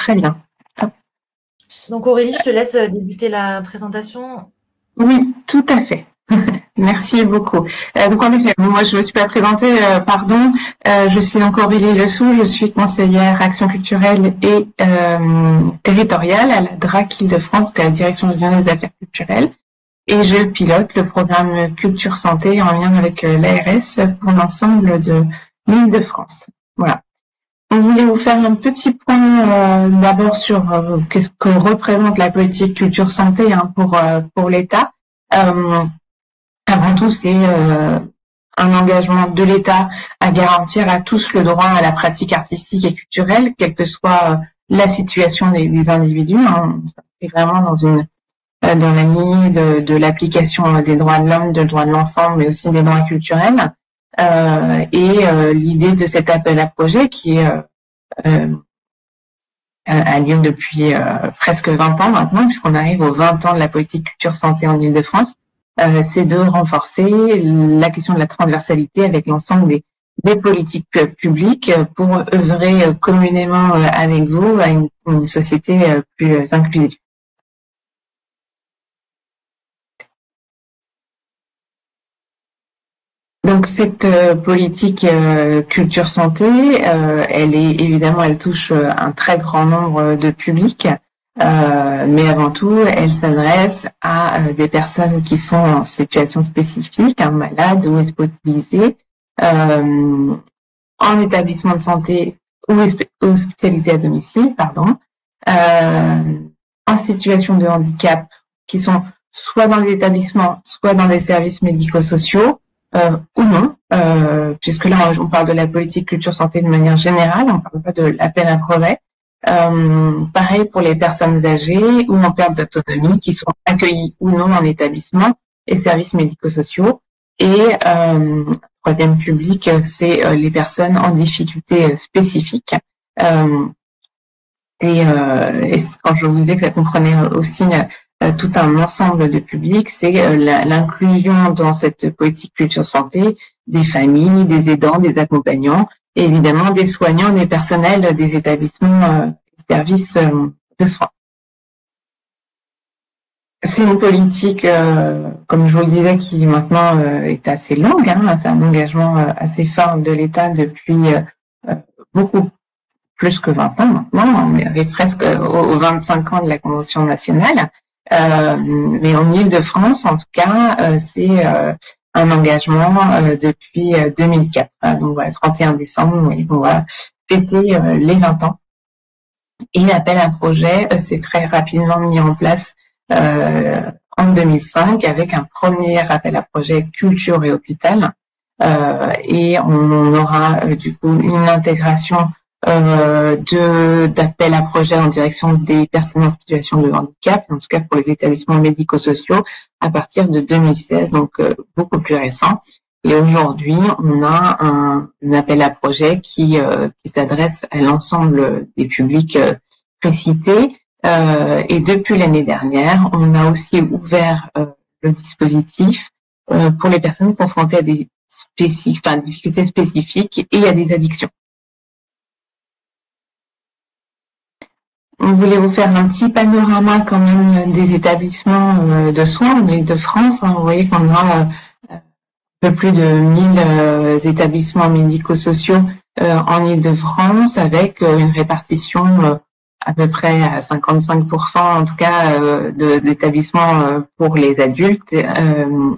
très bien. Donc Aurélie, je te laisse débuter la présentation. Oui, tout à fait. Merci beaucoup. Donc en effet, moi je ne me suis pas présentée, pardon. Je suis donc Aurélie Lessou, je suis conseillère action culturelle et territoriale à la DRAC Île-de-France, à la Direction régionale des affaires culturelles. Et je pilote le programme Culture Santé en lien avec l'ARS pour l'ensemble de l'Île-de-France. Voilà. On voulait vous faire un petit point d'abord sur qu'est-ce que représente la politique Culture Santé pour l'État. Avant tout, c'est un engagement de l'État à garantir à tous le droit à la pratique artistique et culturelle, quelle que soit la situation des individus. Hein. Ça fait vraiment dans la lignée de l'application des droits de l'homme, des droits de l'enfant, mais aussi des droits culturels. L'idée de cet appel à projet qui a lieu depuis presque 20 ans maintenant, puisqu'on arrive aux 20 ans de la politique culture santé en Île-de-France, c'est de renforcer la question de la transversalité avec l'ensemble des politiques publiques pour œuvrer communément avec vous à une société plus inclusive. Donc cette politique culture santé, elle touche un très grand nombre de publics, mais avant tout, elle s'adresse à des personnes qui sont en situation spécifique, malades ou hospitalisées, en établissement de santé ou hospitalisées à domicile, en situation de handicap, qui sont soit dans des établissements, soit dans des services médico-sociaux, ou non, puisque là on parle de la politique culture santé de manière générale, on ne parle pas de l'appel à projet. Pareil pour les personnes âgées ou en perte d'autonomie qui sont accueillies ou non en établissement et services médico-sociaux. Et troisième public, c'est les personnes en difficulté spécifique. Et quand je vous disais que ça comprenait aussi tout un ensemble de publics, c'est l'inclusion dans cette politique culture santé des familles, des aidants, des accompagnants, et évidemment des soignants, des personnels des établissements et services de soins. C'est une politique, comme je vous le disais, qui maintenant est assez longue. C'est un engagement assez fort de l'État depuis beaucoup plus que 20 ans maintenant. On arrive presque aux 25 ans de la Convention nationale. Mais en Île-de-France, en tout cas, c'est un engagement depuis 2004. Donc voilà, 31 décembre, on va fêter les 20 ans. Et l'appel à projet s'est très rapidement mis en place en 2005 avec un premier appel à projet culture et hôpital. Et on aura du coup une intégration d'appel à projet en direction des personnes en situation de handicap, en tout cas pour les établissements médico-sociaux, à partir de 2016, donc beaucoup plus récent. Et aujourd'hui, on a un appel à projet qui s'adresse à l'ensemble des publics précités. Et depuis l'année dernière, on a aussi ouvert le dispositif pour les personnes confrontées à des difficultés spécifiques et à des addictions. On voulait vous faire un petit panorama quand même des établissements de soins en Île-de-France. Vous voyez qu'on a un peu plus de 1000 établissements médico-sociaux en Île-de-France avec une répartition à peu près à 55% en tout cas d'établissements pour les adultes et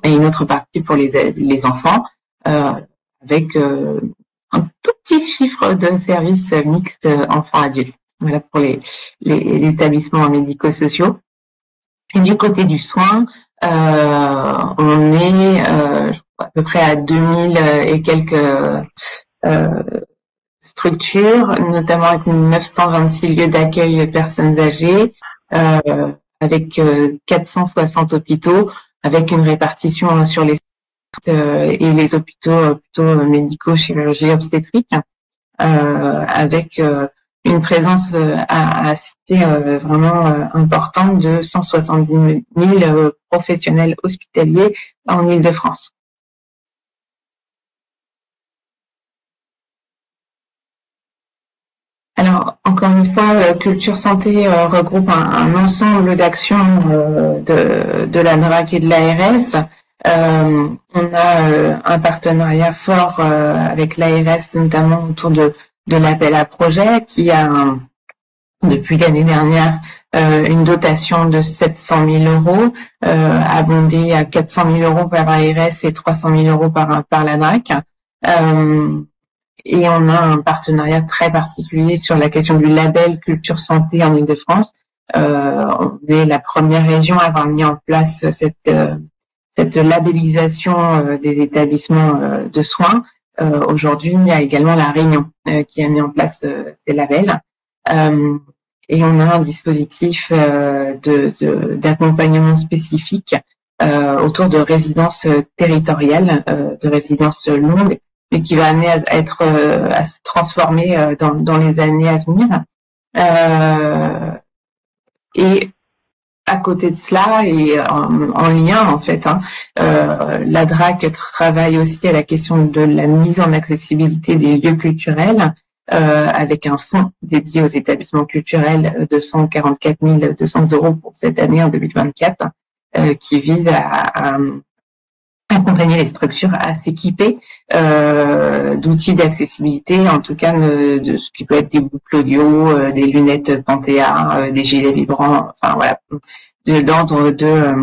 une autre partie pour les enfants avec un tout petit chiffre de services mixtes enfants-adultes. Voilà pour les établissements médico-sociaux. Et du côté du soin, on est à peu près à 2000 et quelques structures, notamment avec 926 lieux d'accueil de personnes âgées, avec 460 hôpitaux, avec une répartition sur les et les hôpitaux plutôt médicaux, chirurgie obstétrique, avec une présence à citer vraiment importante de 170 000 professionnels hospitaliers en Île-de-France. Alors, encore une fois, Culture Santé regroupe un ensemble d'actions de la DRAC et de l'ARS. On a un partenariat fort avec l'ARS, notamment autour de l'appel à projet, qui a depuis l'année dernière une dotation de 700 000 euros, abondée à 400 000 euros par l'ARS et 300 000 euros par la DRAC. Et on a un partenariat très particulier sur la question du label Culture Santé en Île-de-France. On est la première région à avoir mis en place cette labellisation des établissements de soins. Aujourd'hui, il y a également La Réunion qui a mis en place ces labels. Et on a un dispositif d'accompagnement spécifique autour de résidences territoriales, de résidences longues, mais qui va amener à se transformer dans les années à venir. Et à côté de cela, et en lien en fait, la DRAC travaille aussi à la question de la mise en accessibilité des lieux culturels, avec un fonds dédié aux établissements culturels de 144 200 euros pour cette année en 2024, qui vise à accompagner les structures à s'équiper d'outils d'accessibilité, en tout cas de ce qui peut être des boucles audio, des lunettes Panthéa, des gilets vibrants, enfin voilà, de l'ordre de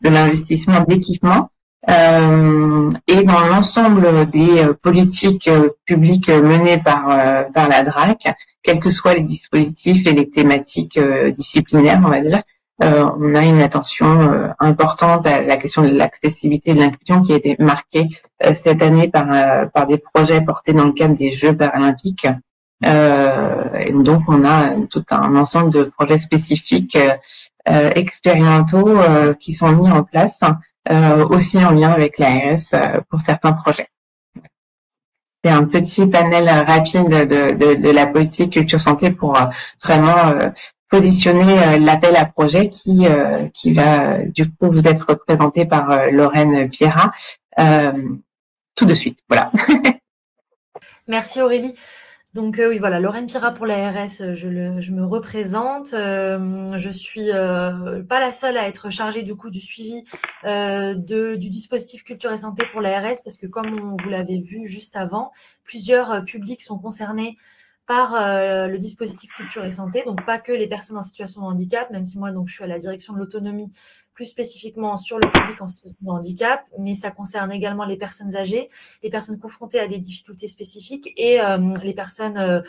l'investissement d'équipement. Et dans l'ensemble des politiques publiques menées par la DRAC, quels que soient les dispositifs et les thématiques disciplinaires, on va dire, on a une attention importante à la question de l'accessibilité et de l'inclusion qui a été marquée cette année par des projets portés dans le cadre des Jeux paralympiques. Et donc, on a tout un ensemble de projets spécifiques expérimentaux qui sont mis en place, aussi en lien avec l'ARS pour certains projets. C'est un petit panel rapide de la politique culture santé pour vraiment positionner l'appel à projet qui va du coup vous être représenté par Lorraine Pierrat tout de suite. Voilà. Merci Aurélie. Donc oui, voilà, Lorraine Pierrat pour l'ARS, je me représente. Je suis pas la seule à être chargée du coup du suivi du dispositif culture et santé pour l'ARS, parce que comme vous l'avez vu juste avant, plusieurs publics sont concernés par le dispositif culture et santé, donc pas que les personnes en situation de handicap, même si moi donc je suis à la direction de l'autonomie, plus spécifiquement sur le public en situation de handicap, mais ça concerne également les personnes âgées, les personnes confrontées à des difficultés spécifiques et les personnes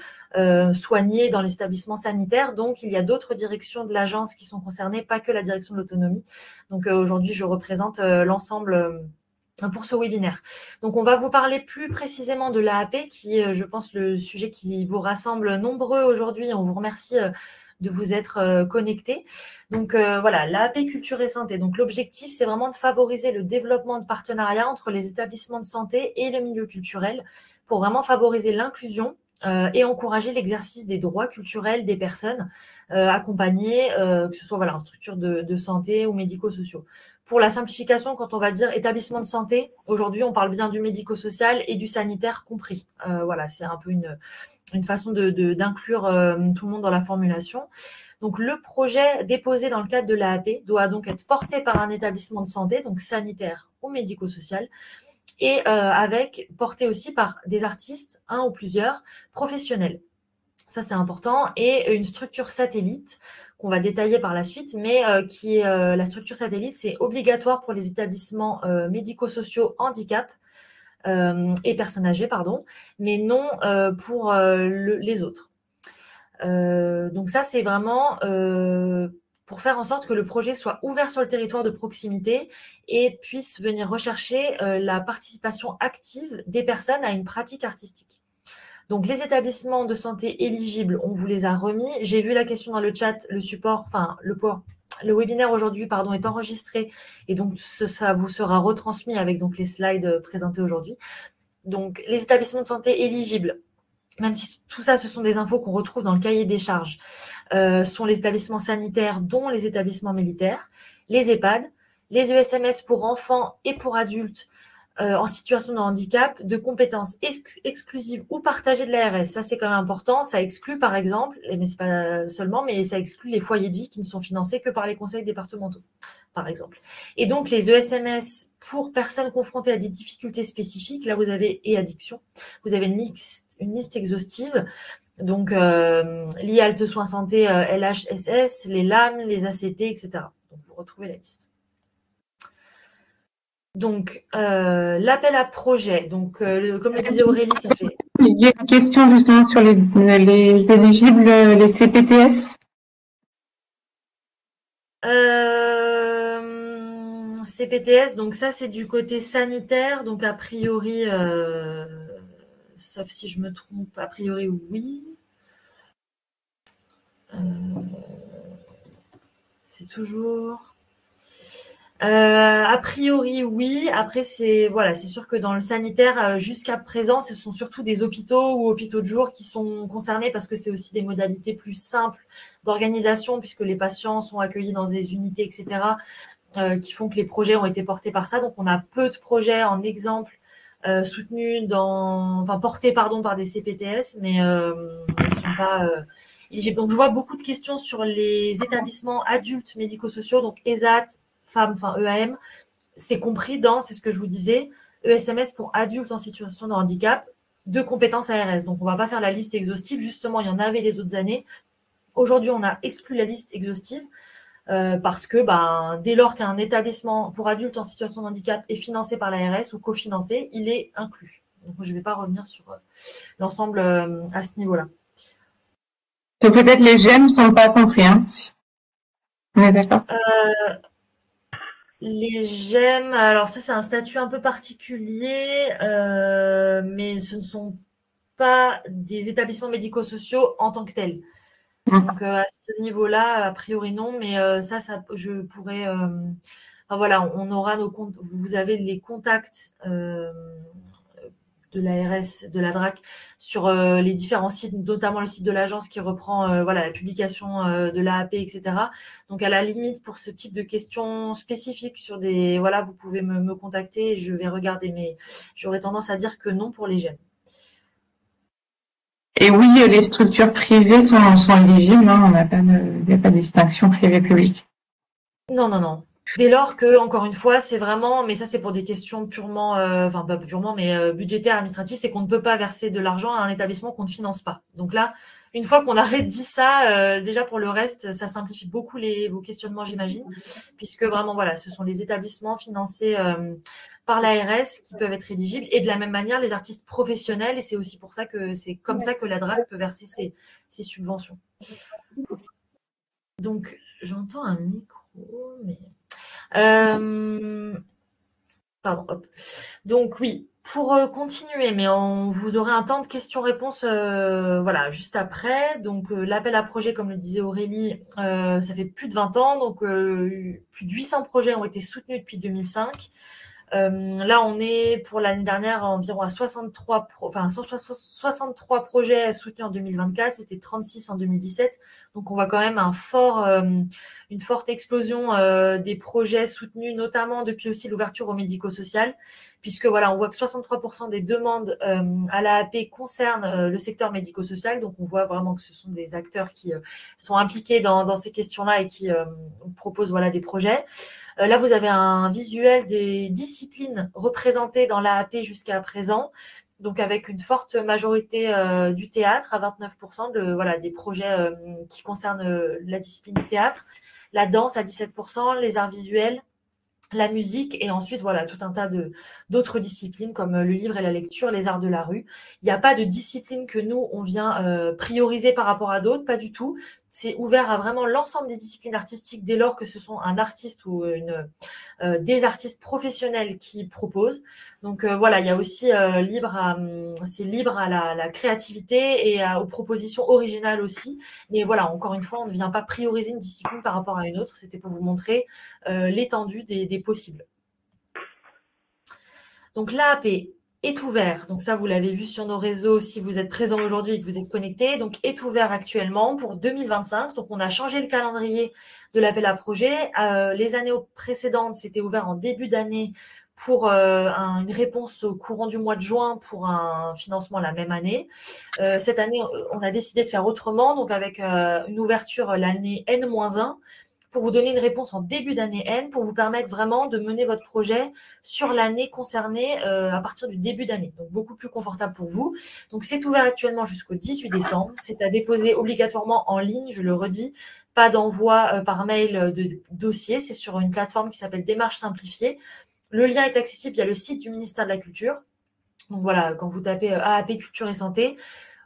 soignées dans les établissements sanitaires. Donc, il y a d'autres directions de l'agence qui sont concernées, pas que la direction de l'autonomie. Donc, aujourd'hui, je représente l'ensemble pour ce webinaire. Donc, on va vous parler plus précisément de l'AAP, qui est, je pense, le sujet qui vous rassemble nombreux aujourd'hui. On vous remercie de vous être connectés. Donc voilà, l'AAP Culture et Santé. Donc l'objectif, c'est vraiment de favoriser le développement de partenariats entre les établissements de santé et le milieu culturel pour vraiment favoriser l'inclusion et encourager l'exercice des droits culturels des personnes accompagnées, que ce soit voilà, en structure de santé ou médico-sociaux. Pour la simplification, quand on va dire établissement de santé, aujourd'hui, on parle bien du médico-social et du sanitaire compris. Voilà, c'est un peu une façon d'inclure tout le monde dans la formulation. Donc, le projet déposé dans le cadre de l'AAP doit donc être porté par un établissement de santé, donc sanitaire ou médico-social, et porté aussi par des artistes, un ou plusieurs, professionnels. Ça, c'est important. Et une structure satellite qu'on va détailler par la suite, mais qui est la structure satellite, c'est obligatoire pour les établissements médico-sociaux handicap et personnes âgées, pardon, mais non pour les autres. Donc ça, c'est vraiment pour faire en sorte que le projet soit ouvert sur le territoire de proximité et puisse venir rechercher la participation active des personnes à une pratique artistique. Donc, les établissements de santé éligibles, on vous les a remis. J'ai vu la question dans le chat, le webinaire aujourd'hui, est enregistré et donc ça vous sera retransmis avec donc les slides présentés aujourd'hui. Donc, les établissements de santé éligibles, même si tout ça, ce sont des infos qu'on retrouve dans le cahier des charges, sont les établissements sanitaires, dont les établissements militaires, les EHPAD, les ESMS pour enfants et pour adultes, en situation de handicap de compétences exclusives ou partagées de l'ARS. Ça, c'est quand même important. Ça exclut, par exemple, mais c'est pas seulement, mais ça exclut les foyers de vie qui ne sont financés que par les conseils départementaux, par exemple. Et donc, les ESMS pour personnes confrontées à des difficultés spécifiques, là, vous avez et addiction, vous avez une liste exhaustive. Donc, l'IALT Soins Santé, LHSS, les LAM, les ACT, etc. Donc, vous retrouvez la liste. Donc, l'appel à projet. Donc, comme le disait Aurélie, ça fait... Il y a une question justement sur les éligibles, les CPTS. CPTS, donc ça, c'est du côté sanitaire. Donc, a priori, sauf si je me trompe, a priori, oui. C'est toujours... a priori, oui. Après, c'est sûr que dans le sanitaire, jusqu'à présent, ce sont surtout des hôpitaux ou hôpitaux de jour qui sont concernés parce que c'est aussi des modalités plus simples d'organisation puisque les patients sont accueillis dans des unités, etc., qui font que les projets ont été portés par ça. Donc, on a peu de projets en exemple soutenus portés par des CPTS, mais ils sont pas donc, je vois beaucoup de questions sur les établissements adultes médico-sociaux, donc ESAT, femmes, EAM, c'est compris dans, c'est ce que je vous disais, ESMS pour adultes en situation de handicap, de compétences ARS. Donc, on ne va pas faire la liste exhaustive. Justement, il y en avait les autres années. Aujourd'hui, on a exclu la liste exhaustive parce que dès lors qu'un établissement pour adultes en situation de handicap est financé par l'ARS ou cofinancé, il est inclus. Donc, je ne vais pas revenir sur l'ensemble à ce niveau-là. Donc, peut-être les GEM ne sont pas compris. Hein. On est d'accord. Les GEM, alors ça, c'est un statut un peu particulier, mais ce ne sont pas des établissements médico-sociaux en tant que tels. Donc, à ce niveau-là, a priori, non, mais ça, je pourrais... on aura nos comptes. Vous avez les contacts de l'ARS, de la DRAC, sur les différents sites, notamment le site de l'agence qui reprend la publication de l'AAP, etc. Donc, à la limite, pour ce type de questions spécifiques sur des... vous pouvez me contacter et je vais regarder, mais j'aurais tendance à dire que non pour les GEM. Et oui, les structures privées sont éligibles, hein, il n'y a pas de distinction privée-publique. Non. Dès lors que, encore une fois, c'est vraiment, mais ça c'est pour des questions purement, pas purement, mais budgétaires, administratives, c'est qu'on ne peut pas verser de l'argent à un établissement qu'on ne finance pas. Donc là, une fois qu'on a dit ça, déjà pour le reste, ça simplifie beaucoup vos questionnements, j'imagine, puisque vraiment, ce sont les établissements financés par l'ARS qui peuvent être éligibles, et de la même manière, les artistes professionnels, et c'est aussi pour ça que c'est comme ça que la DRAC peut verser ses subventions. Donc, j'entends un micro, mais... Pardon, hop. Donc oui, pour continuer, mais vous aurez un temps de questions-réponses juste après. Donc l'appel à projet, comme le disait Aurélie, ça fait plus de 20 ans, donc plus de 800 projets ont été soutenus depuis 2005. Là, on est pour l'année dernière environ à 63 projets soutenus en 2024, c'était 36 en 2017. Donc, on voit quand même une forte explosion des projets soutenus, notamment depuis aussi l'ouverture au médico-social, puisque on voit que 63% des demandes à l'AAP concernent le secteur médico-social. Donc, on voit vraiment que ce sont des acteurs qui sont impliqués dans ces questions-là et qui proposent des projets. Là, vous avez un visuel des disciplines représentées dans l'AAP jusqu'à présent, donc avec une forte majorité du théâtre, à 29% des projets qui concernent la discipline du théâtre, la danse à 17%, les arts visuels, la musique, et ensuite tout un tas d'autres disciplines comme le livre et la lecture, les arts de la rue. Il n'y a pas de discipline que nous on vient prioriser par rapport à d'autres, pas du tout. C'est ouvert à vraiment l'ensemble des disciplines artistiques dès lors que ce sont un artiste ou des artistes professionnels qui proposent. Donc il y a aussi c'est libre à la créativité et aux propositions originales aussi. Mais encore une fois, on ne vient pas prioriser une discipline par rapport à une autre. C'était pour vous montrer l'étendue des possibles. Donc l'AAP est ouvert, donc ça vous l'avez vu sur nos réseaux si vous êtes présents aujourd'hui et que vous êtes connectés, donc est ouvert actuellement pour 2025, donc on a changé le calendrier de l'appel à projet. Les années précédentes, c'était ouvert en début d'année pour une réponse au courant du mois de juin pour un financement la même année. Cette année, on a décidé de faire autrement, donc avec une ouverture l'année N-1, pour vous donner une réponse en début d'année N, pour vous permettre vraiment de mener votre projet sur l'année concernée à partir du début d'année. Donc, beaucoup plus confortable pour vous. Donc, c'est ouvert actuellement jusqu'au 18 décembre. C'est à déposer obligatoirement en ligne, je le redis. Pas d'envoi par mail de dossier. C'est sur une plateforme qui s'appelle Démarche simplifiée. Le lien est accessible via le site du ministère de la Culture. Donc, voilà, quand vous tapez AAP Culture et Santé,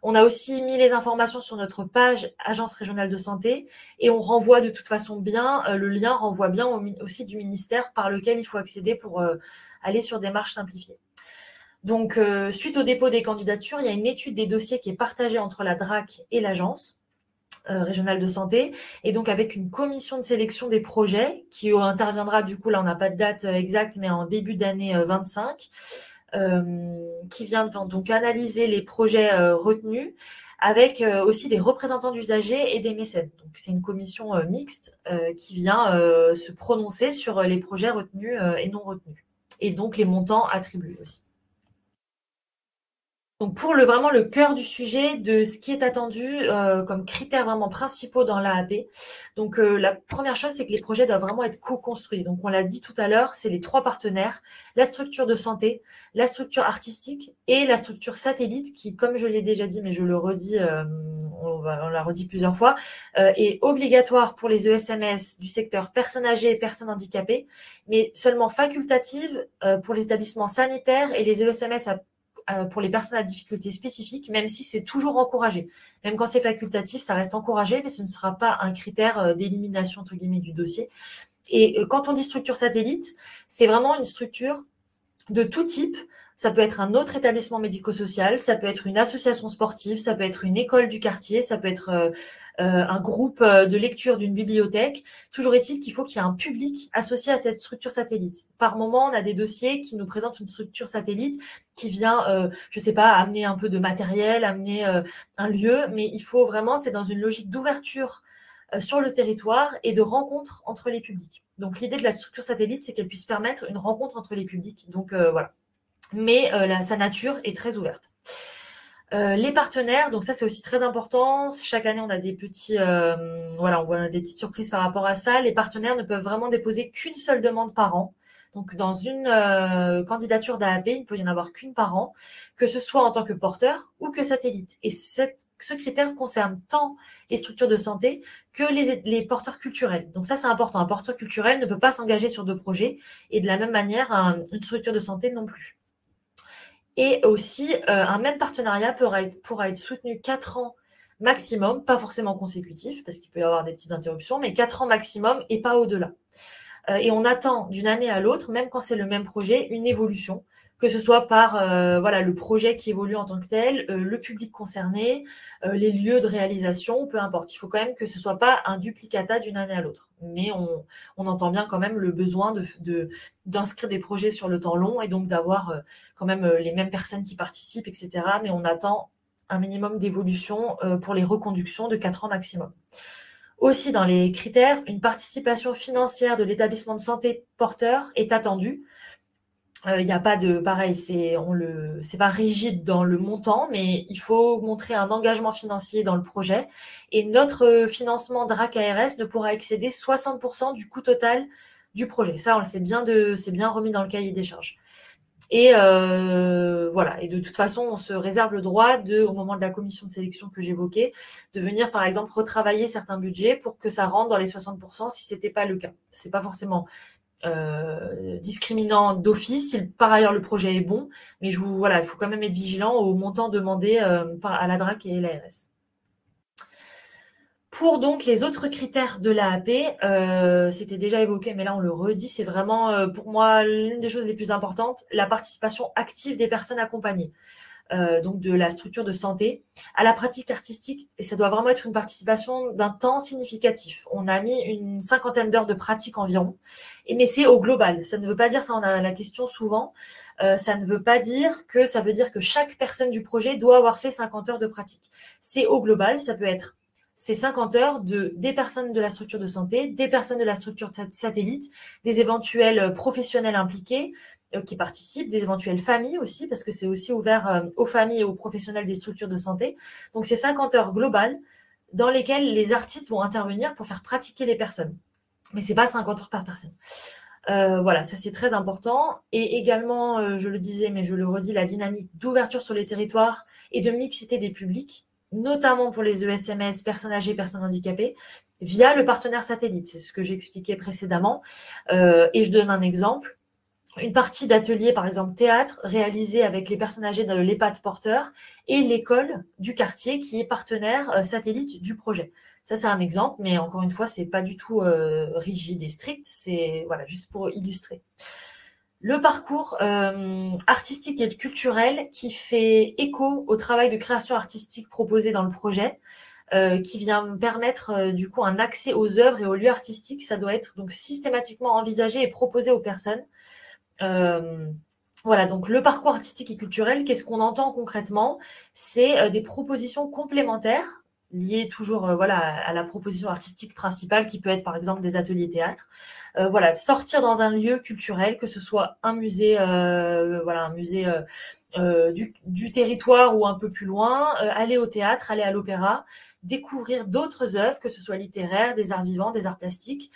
on a aussi mis les informations sur notre page Agence régionale de santé et on renvoie de toute façon bien, le lien renvoie bien au site du ministère par lequel il faut accéder pour aller sur démarche simplifiée. Donc, suite au dépôt des candidatures, il y a une étude des dossiers qui est partagée entre la DRAC et l'Agence régionale de santé, et donc avec une commission de sélection des projets qui interviendra, du coup, là on n'a pas de date exacte, mais en début d'année 25. Qui vient donc analyser les projets retenus avec aussi des représentants d'usagers et des mécènes. Donc, c'est une commission mixte qui vient se prononcer sur les projets retenus et non retenus. Et donc, les montants attribués aussi. Donc, pour vraiment le cœur du sujet de ce qui est attendu comme critères vraiment principaux dans l'AAP. Donc, la première chose, c'est que les projets doivent vraiment être co-construits. Donc, on l'a dit tout à l'heure, c'est les 3 partenaires, la structure de santé, la structure artistique et la structure satellite qui, comme je l'ai déjà dit, mais je le redis, on l'a redit plusieurs fois, est obligatoire pour les ESMS du secteur personnes âgées et personnes handicapées, mais seulement facultative pour les établissements sanitaires et les ESMS pour les personnes à difficultés spécifiques, même si c'est toujours encouragé. Même quand c'est facultatif, ça reste encouragé, mais ce ne sera pas un critère d'élimination, entre guillemets, du dossier. Et quand on dit structure satellite, c'est vraiment une structure de tout type. Ça peut être un autre établissement médico-social, ça peut être une association sportive, ça peut être une école du quartier, ça peut être un groupe de lecture d'une bibliothèque. Toujours est-il qu'il faut qu'il y ait un public associé à cette structure satellite. Par moment, on a des dossiers qui nous présentent une structure satellite qui vient, je ne sais pas, amener un peu de matériel, amener un lieu, mais il faut vraiment, c'est dans une logique d'ouverture sur le territoire et de rencontre entre les publics. Donc, l'idée de la structure satellite, c'est qu'elle puisse permettre une rencontre entre les publics. Donc, voilà. Mais sa nature est très ouverte. Les partenaires, donc ça c'est aussi très important. Chaque année on a des petits, on voit des petites surprises par rapport à ça. Les partenaires ne peuvent vraiment déposer qu'une seule demande par an. Donc dans une candidature d'AAP, il ne peut y en avoir qu'une par an, que ce soit en tant que porteur ou que satellite. Et ce critère concerne tant les structures de santé que les porteurs culturels. Donc ça c'est important. Un porteur culturel ne peut pas s'engager sur 2 projets et de la même manière une structure de santé non plus. Et aussi, un même partenariat pourra être soutenu 4 ans maximum, pas forcément consécutif, parce qu'il peut y avoir des petites interruptions, mais 4 ans maximum et pas au-delà. Et on attend d'une année à l'autre, même quand c'est le même projet, une évolution, que ce soit par le projet qui évolue en tant que tel, le public concerné, les lieux de réalisation, peu importe. Il faut quand même que ce ne soit pas un duplicata d'une année à l'autre. Mais on entend bien quand même le besoin d'inscrire des projets sur le temps long et donc d'avoir quand même les mêmes personnes qui participent, etc. Mais on attend un minimum d'évolution pour les reconductions de 4 ans maximum. Aussi, dans les critères, une participation financière de l'établissement de santé porteur est attendue. Il n'y a pas de pareil, c'est pas rigide dans le montant, mais il faut montrer un engagement financier dans le projet. Et notre financement DRAC ARS ne pourra excéder 60% du coût total du projet. Ça, c'est bien remis dans le cahier des charges. Et voilà. Et de toute façon, on se réserve le droit au moment de la commission de sélection que j'évoquais, de venir par exemple retravailler certains budgets pour que ça rentre dans les 60% si c'était pas le cas. C'est pas forcément discriminant d'office si par ailleurs le projet est bon, mais il faut quand même être vigilant au montant demandé à la DRAC et l'ARS. Pour donc les autres critères de l'AAP, c'était déjà évoqué, mais là on le redit, c'est vraiment pour moi l'une des choses les plus importantes, la participation active des personnes accompagnées. Donc de la structure de santé à la pratique artistique, et ça doit vraiment être une participation d'un temps significatif. On a mis une 50aine d'heures de pratique environ, mais c'est au global. Ça ne veut pas dire, ça on a la question souvent, ça ne veut pas dire que ça veut dire que chaque personne du projet doit avoir fait 50 heures de pratique. C'est au global, ça peut être ces 50 heures des personnes de la structure de santé, des personnes de la structure satellite, des éventuels professionnels impliqués, qui participent, des éventuelles familles aussi, parce que c'est aussi ouvert aux familles et aux professionnels des structures de santé. Donc, c'est 50 heures globales dans lesquelles les artistes vont intervenir pour faire pratiquer les personnes. Mais c'est pas 50 heures par personne. Voilà, ça c'est très important. Et également, je le disais, mais je le redis, la dynamique d'ouverture sur les territoires et de mixité des publics, notamment pour les ESMS, personnes âgées, personnes handicapées, via le partenaire satellite. C'est ce que j'expliquais précédemment. Et je donne un exemple. Une partie d'atelier, par exemple théâtre, réalisé avec les personnes âgées dans l'EHPAD porteur et l'école du quartier qui est partenaire satellite du projet. Ça, c'est un exemple, mais encore une fois, c'est pas du tout rigide et strict. C'est voilà, juste pour illustrer. Le parcours artistique et culturel qui fait écho au travail de création artistique proposé dans le projet, qui vient permettre du coup un accès aux œuvres et aux lieux artistiques. Ça doit être donc systématiquement envisagé et proposé aux personnes. Voilà, donc le parcours artistique et culturel, qu'est-ce qu'on entend concrètement? C'est des propositions complémentaires liées toujours voilà, à la proposition artistique principale qui peut être par exemple des ateliers théâtre. Voilà, sortir dans un lieu culturel, que ce soit un musée, voilà, un musée du territoire ou un peu plus loin, aller au théâtre, aller à l'opéra, découvrir d'autres œuvres, que ce soit littéraires, des arts vivants, des arts plastiques,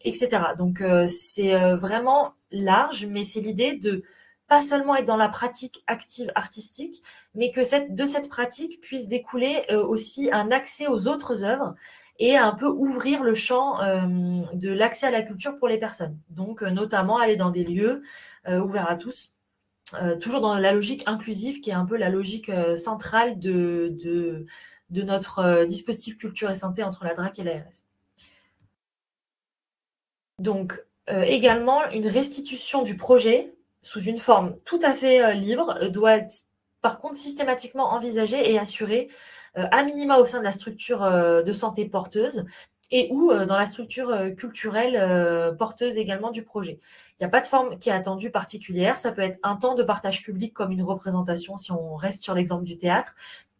etc. Donc c'est vraiment large, mais c'est l'idée de pas seulement être dans la pratique active artistique, mais que de cette pratique puisse découler aussi un accès aux autres œuvres et un peu ouvrir le champ de l'accès à la culture pour les personnes. Donc notamment aller dans des lieux ouverts à tous, toujours dans la logique inclusive qui est un peu la logique centrale de notre dispositif culture et santé entre la DRAC et l'ARS. Donc, également, une restitution du projet sous une forme tout à fait libre doit être, par contre, systématiquement envisagée et assurée à minima au sein de la structure de santé porteuse et ou dans la structure culturelle porteuse également du projet. Il n'y a pas de forme qui est attendue particulière. Ça peut être un temps de partage public comme une représentation, si on reste sur l'exemple du théâtre,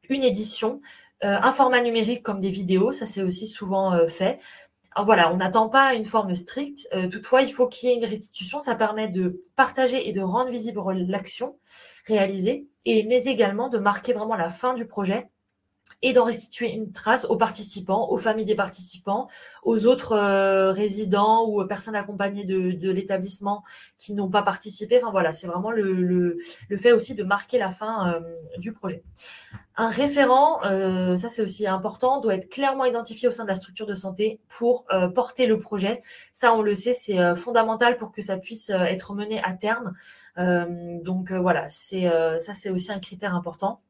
une édition, un format numérique comme des vidéos, ça c'est aussi souvent fait. Alors voilà, on n'attend pas une forme stricte. Toutefois, il faut qu'il y ait une restitution. Ça permet de partager et de rendre visible l'action réalisée, mais également de marquer vraiment la fin du projet et d'en restituer une trace aux participants, aux familles des participants, aux autres résidents ou personnes accompagnées de l'établissement qui n'ont pas participé. Enfin voilà, c'est vraiment le fait aussi de marquer la fin du projet. Un référent, ça c'est aussi important, doit être clairement identifié au sein de la structure de santé pour porter le projet. Ça, on le sait, c'est fondamental pour que ça puisse être mené à terme. Donc voilà, ça c'est aussi un critère important.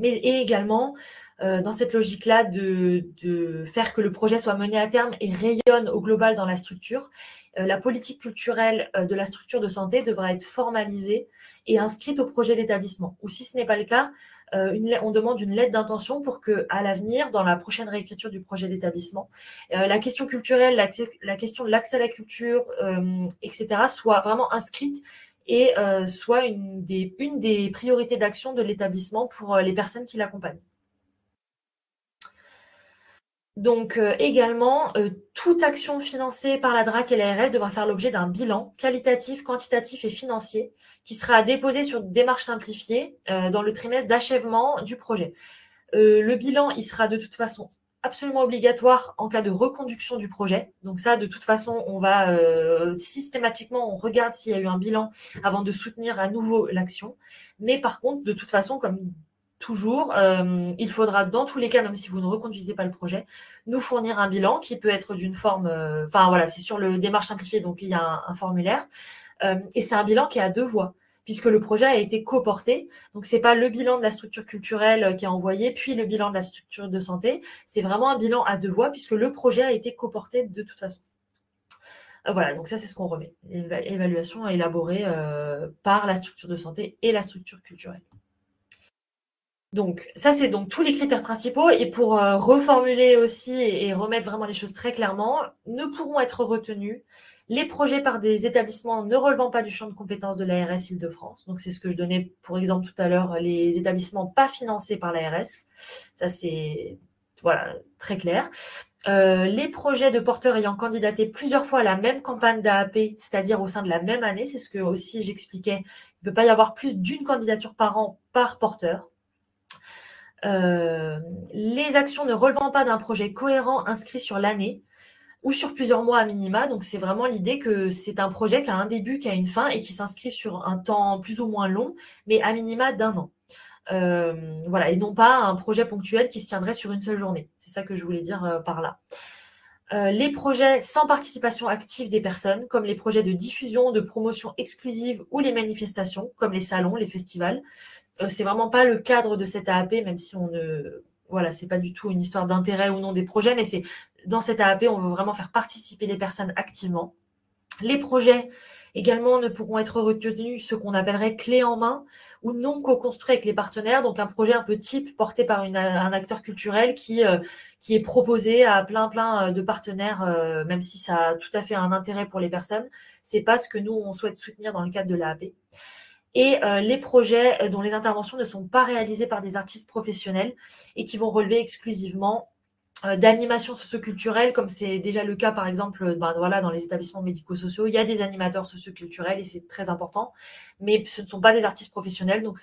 Et également, dans cette logique-là de faire que le projet soit mené à terme et rayonne au global dans la structure, la politique culturelle de la structure de santé devra être formalisée et inscrite au projet d'établissement. Ou si ce n'est pas le cas, on demande une lettre d'intention pour que, à l'avenir, dans la prochaine réécriture du projet d'établissement, la question culturelle, la question de l'accès à la culture, etc., soit vraiment inscrite et soit une des priorités d'action de l'établissement pour les personnes qui l'accompagnent. Donc également, toute action financée par la DRAC et l'ARS devra faire l'objet d'un bilan qualitatif, quantitatif et financier qui sera déposé sur démarche simplifiée dans le trimestre d'achèvement du projet. Le bilan, il sera de toute façon absolument obligatoire en cas de reconduction du projet. Donc ça, de toute façon, on va systématiquement, on regarde s'il y a eu un bilan avant de soutenir à nouveau l'action. Mais par contre, de toute façon, comme toujours, il faudra dans tous les cas, même si vous ne reconduisez pas le projet, nous fournir un bilan qui peut être d'une forme, enfin voilà, c'est sur le démarche simplifiée, donc il y a un formulaire, et c'est un bilan qui est à 2 voies, puisque le projet a été coporté. Donc, c'est pas le bilan de la structure culturelle qui est envoyé, puis le bilan de la structure de santé. C'est vraiment un bilan à 2 voies, puisque le projet a été coporté de toute façon. Voilà, donc ça, c'est ce qu'on remet. Évaluation élaborée par la structure de santé et la structure culturelle. Donc, ça, c'est donc tous les critères principaux. Et pour reformuler aussi et remettre vraiment les choses très clairement, ne pourront être retenus les projets par des établissements ne relevant pas du champ de compétences de l'ARS Île-de-France. Donc, c'est ce que je donnais pour exemple tout à l'heure, les établissements pas financés par l'ARS. Ça, c'est voilà, très clair. Les projets de porteurs ayant candidaté plusieurs fois à la même campagne d'AAP, c'est-à-dire au sein de la même année, c'est ce que aussi j'expliquais, il ne peut pas y avoir plus d'une candidature par an par porteur. Les actions ne relevant pas d'un projet cohérent inscrit sur l'année ou sur plusieurs mois à minima. Donc, c'est vraiment l'idée que c'est un projet qui a un début, qui a une fin et qui s'inscrit sur un temps plus ou moins long, mais à minima d'1 an. Voilà, et non pas un projet ponctuel qui se tiendrait sur une seule journée. C'est ça que je voulais dire par là. Les projets sans participation active des personnes, comme les projets de diffusion, de promotion exclusive ou les manifestations, comme les salons, les festivals. C'est vraiment pas le cadre de cette AAP, même si on ne... Voilà, c'est pas du tout une histoire d'intérêt ou non des projets, mais c'est dans cette AAP, on veut vraiment faire participer les personnes activement. Les projets également ne pourront être retenus ce qu'on appellerait clés en main ou non co-construits avec les partenaires. Donc un projet un peu type porté par un acteur culturel qui est proposé à plein de partenaires, même si ça a tout à fait un intérêt pour les personnes. C'est pas ce que nous, on souhaite soutenir dans le cadre de l'AAP. Et les projets dont les interventions ne sont pas réalisées par des artistes professionnels et qui vont relever exclusivement d'animation socioculturelle, comme c'est déjà le cas par exemple voilà, dans les établissements médico-sociaux. Il y a des animateurs socioculturels et c'est très important, mais ce ne sont pas des artistes professionnels, donc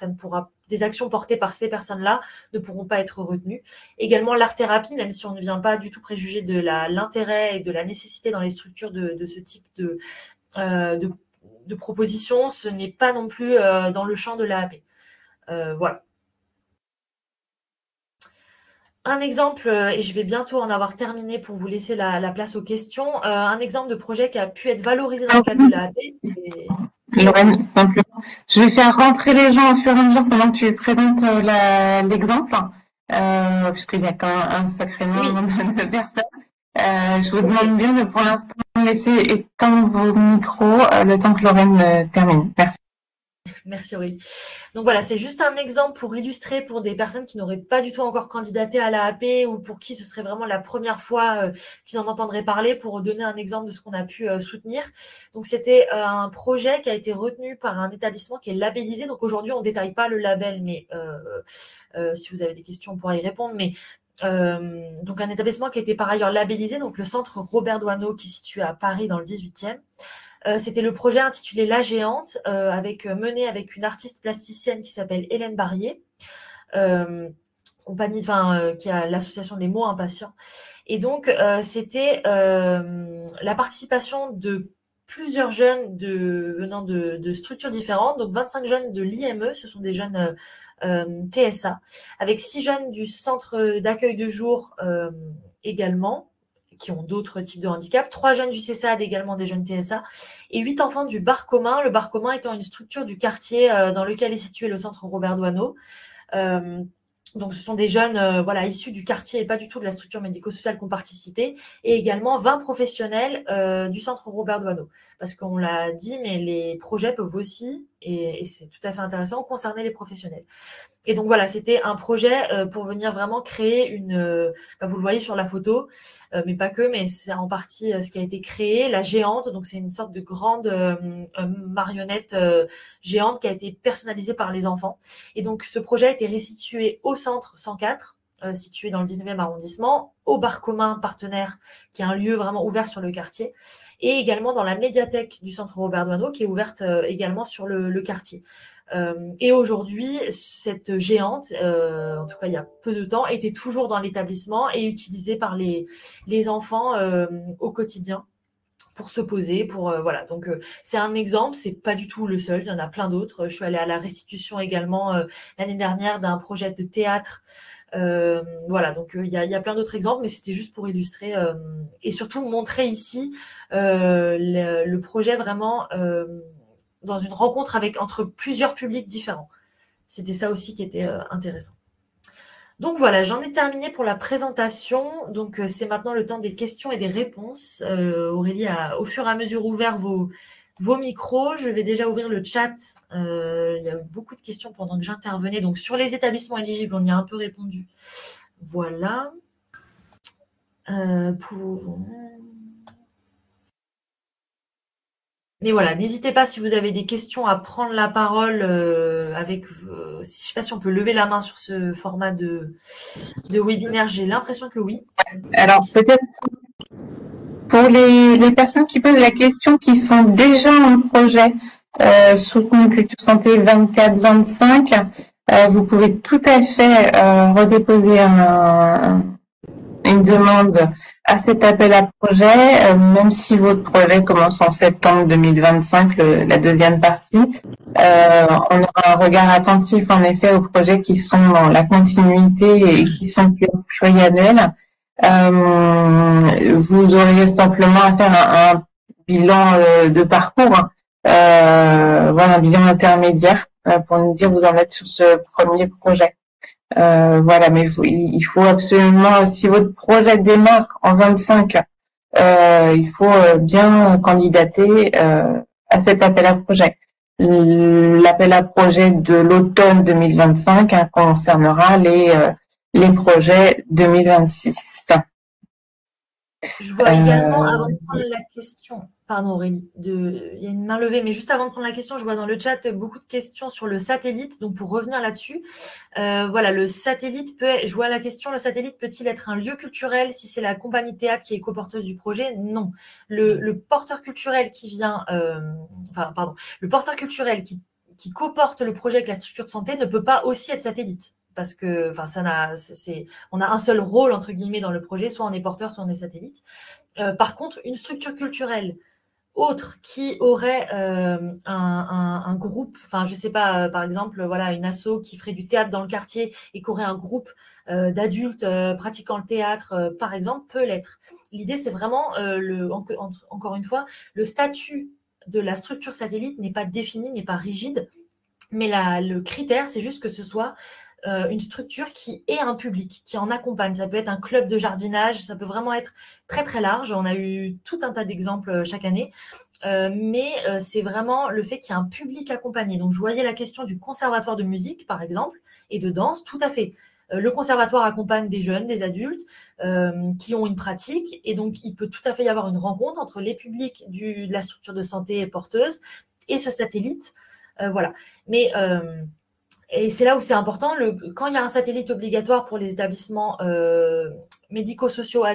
des actions portées par ces personnes-là ne pourront pas être retenues. Également l'art-thérapie, même si on ne vient pas du tout préjuger de l'intérêt et de la nécessité dans les structures de ce type de propositions, ce n'est pas non plus dans le champ de l'AAP. Voilà. Un exemple, et je vais bientôt en avoir terminé pour vous laisser la place aux questions, un exemple de projet qui a pu être valorisé dans le cadre de l'AAP, c'est... Lorraine, simplement, je vais faire rentrer les gens au fur et à mesure pendant que tu présentes l'exemple, puisqu'il y a quand même un sacré nombre de personnes. Je vous demande bien de pour l'instant laisser éteindre vos micros le temps que Lorraine termine. Merci. Merci Aurélie. Donc voilà, c'est juste un exemple pour illustrer pour des personnes qui n'auraient pas du tout encore candidaté à l'AAP ou pour qui ce serait vraiment la première fois qu'ils en entendraient parler, pour donner un exemple de ce qu'on a pu soutenir. Donc c'était un projet qui a été retenu par un établissement qui est labellisé. Donc aujourd'hui, on ne détaille pas le label, mais si vous avez des questions, on pourra y répondre. Mais donc un établissement qui a été par ailleurs labellisé, donc le centre Robert Doisneau qui est situé à Paris dans le 18e. C'était le projet intitulé La Géante, mené avec une artiste plasticienne qui s'appelle Hélène Barrier, qui a l'association des mots impatients. Et donc, c'était la participation de plusieurs jeunes venant de structures différentes, donc 25 jeunes de l'IME, ce sont des jeunes TSA, avec 6 jeunes du centre d'accueil de jour également, qui ont d'autres types de handicap, 3 jeunes du CESAD, également des jeunes TSA, et 8 enfants du bar commun, le bar commun étant une structure du quartier dans lequel est situé le centre Robert Doisneau. Donc ce sont des jeunes issus du quartier et pas du tout de la structure médico-sociale qui ont participé, et également 20 professionnels du centre Robert Doisneau. Parce qu'on l'a dit, mais les projets peuvent aussi, et c'est tout à fait intéressant, concerner les professionnels. Et donc voilà, c'était un projet pour venir vraiment créer vous le voyez sur la photo, mais pas que, mais c'est en partie ce qui a été créé, la géante. Donc c'est une sorte de grande marionnette géante qui a été personnalisée par les enfants. Et donc ce projet a été restitué au centre 104, situé dans le 19e arrondissement, au bar commun partenaire, qui est un lieu vraiment ouvert sur le quartier, et également dans la médiathèque du centre Robert Doisneau, qui est ouverte également sur le quartier. Et aujourd'hui, cette géante, en tout cas il y a peu de temps, était toujours dans l'établissement et utilisée par les enfants au quotidien pour se poser, voilà. Donc c'est un exemple, c'est pas du tout le seul, il y en a plein d'autres. Je suis allée à la restitution également l'année dernière d'un projet de théâtre. Voilà, donc il y a plein d'autres exemples, mais c'était juste pour illustrer et surtout montrer ici le projet vraiment dans une rencontre entre plusieurs publics différents. C'était ça aussi qui était intéressant. Donc voilà, j'en ai terminé pour la présentation. Donc c'est maintenant le temps des questions et des réponses. Aurélie a au fur et à mesure ouvert vos micros. Je vais déjà ouvrir le chat. Il y a eu beaucoup de questions pendant que j'intervenais. Donc sur les établissements éligibles, on y a un peu répondu. Voilà. Mais voilà, n'hésitez pas si vous avez des questions à prendre la parole je sais pas si on peut lever la main sur ce format de webinaire, j'ai l'impression que oui. Alors peut-être pour les personnes qui posent la question, qui sont déjà en projet Soutenons Culture Santé 24-25, vous pouvez tout à fait redéposer une demande à cet appel à projet, même si votre projet commence en septembre 2025, la deuxième partie. On aura un regard attentif en effet aux projets qui sont dans la continuité et qui sont pluriannuels. Vous auriez simplement à faire un bilan de parcours, voilà, un bilan intermédiaire pour nous dire où vous en êtes sur ce premier projet. Voilà, mais il faut absolument, si votre projet démarre en 25, il faut bien candidater à cet appel à projet. L'appel à projet de l'automne 2025 concernera les projets 2026. Je vois également, avant de prendre la question, pardon Aurélie, il y a une main levée, mais juste avant de prendre la question, je vois dans le chat beaucoup de questions sur le satellite. Donc pour revenir là-dessus, voilà, le satellite je vois la question, le satellite peut-il être un lieu culturel si c'est la compagnie de théâtre qui est coporteuse du projet? Non. Le porteur culturel qui vient, le porteur culturel qui coporte le projet avec la structure de santé ne peut pas aussi être satellite. Parce que on a un seul rôle, entre guillemets, dans le projet, soit on est porteur, soit on est satellite. Par contre, une structure culturelle autre qui aurait un groupe, enfin je sais pas, par exemple, voilà, une asso qui ferait du théâtre dans le quartier et qui aurait un groupe d'adultes pratiquant le théâtre, par exemple, peut l'être. L'idée, c'est vraiment, encore une fois, le statut de la structure satellite n'est pas défini, n'est pas rigide, mais le critère, c'est juste que ce soit une structure qui ait un public, qui en accompagne. Ça peut être un club de jardinage, ça peut vraiment être très très large. On a eu tout un tas d'exemples chaque année, mais c'est vraiment le fait qu'il y ait un public accompagné. Donc je voyais la question du conservatoire de musique, par exemple, et de danse, tout à fait. Le conservatoire accompagne des jeunes, des adultes qui ont une pratique, et donc il peut tout à fait y avoir une rencontre entre les publics de la structure de santé porteuse et ce satellite. Voilà. Mais et c'est là où c'est important, quand il y a un satellite obligatoire pour les établissements médico-sociaux,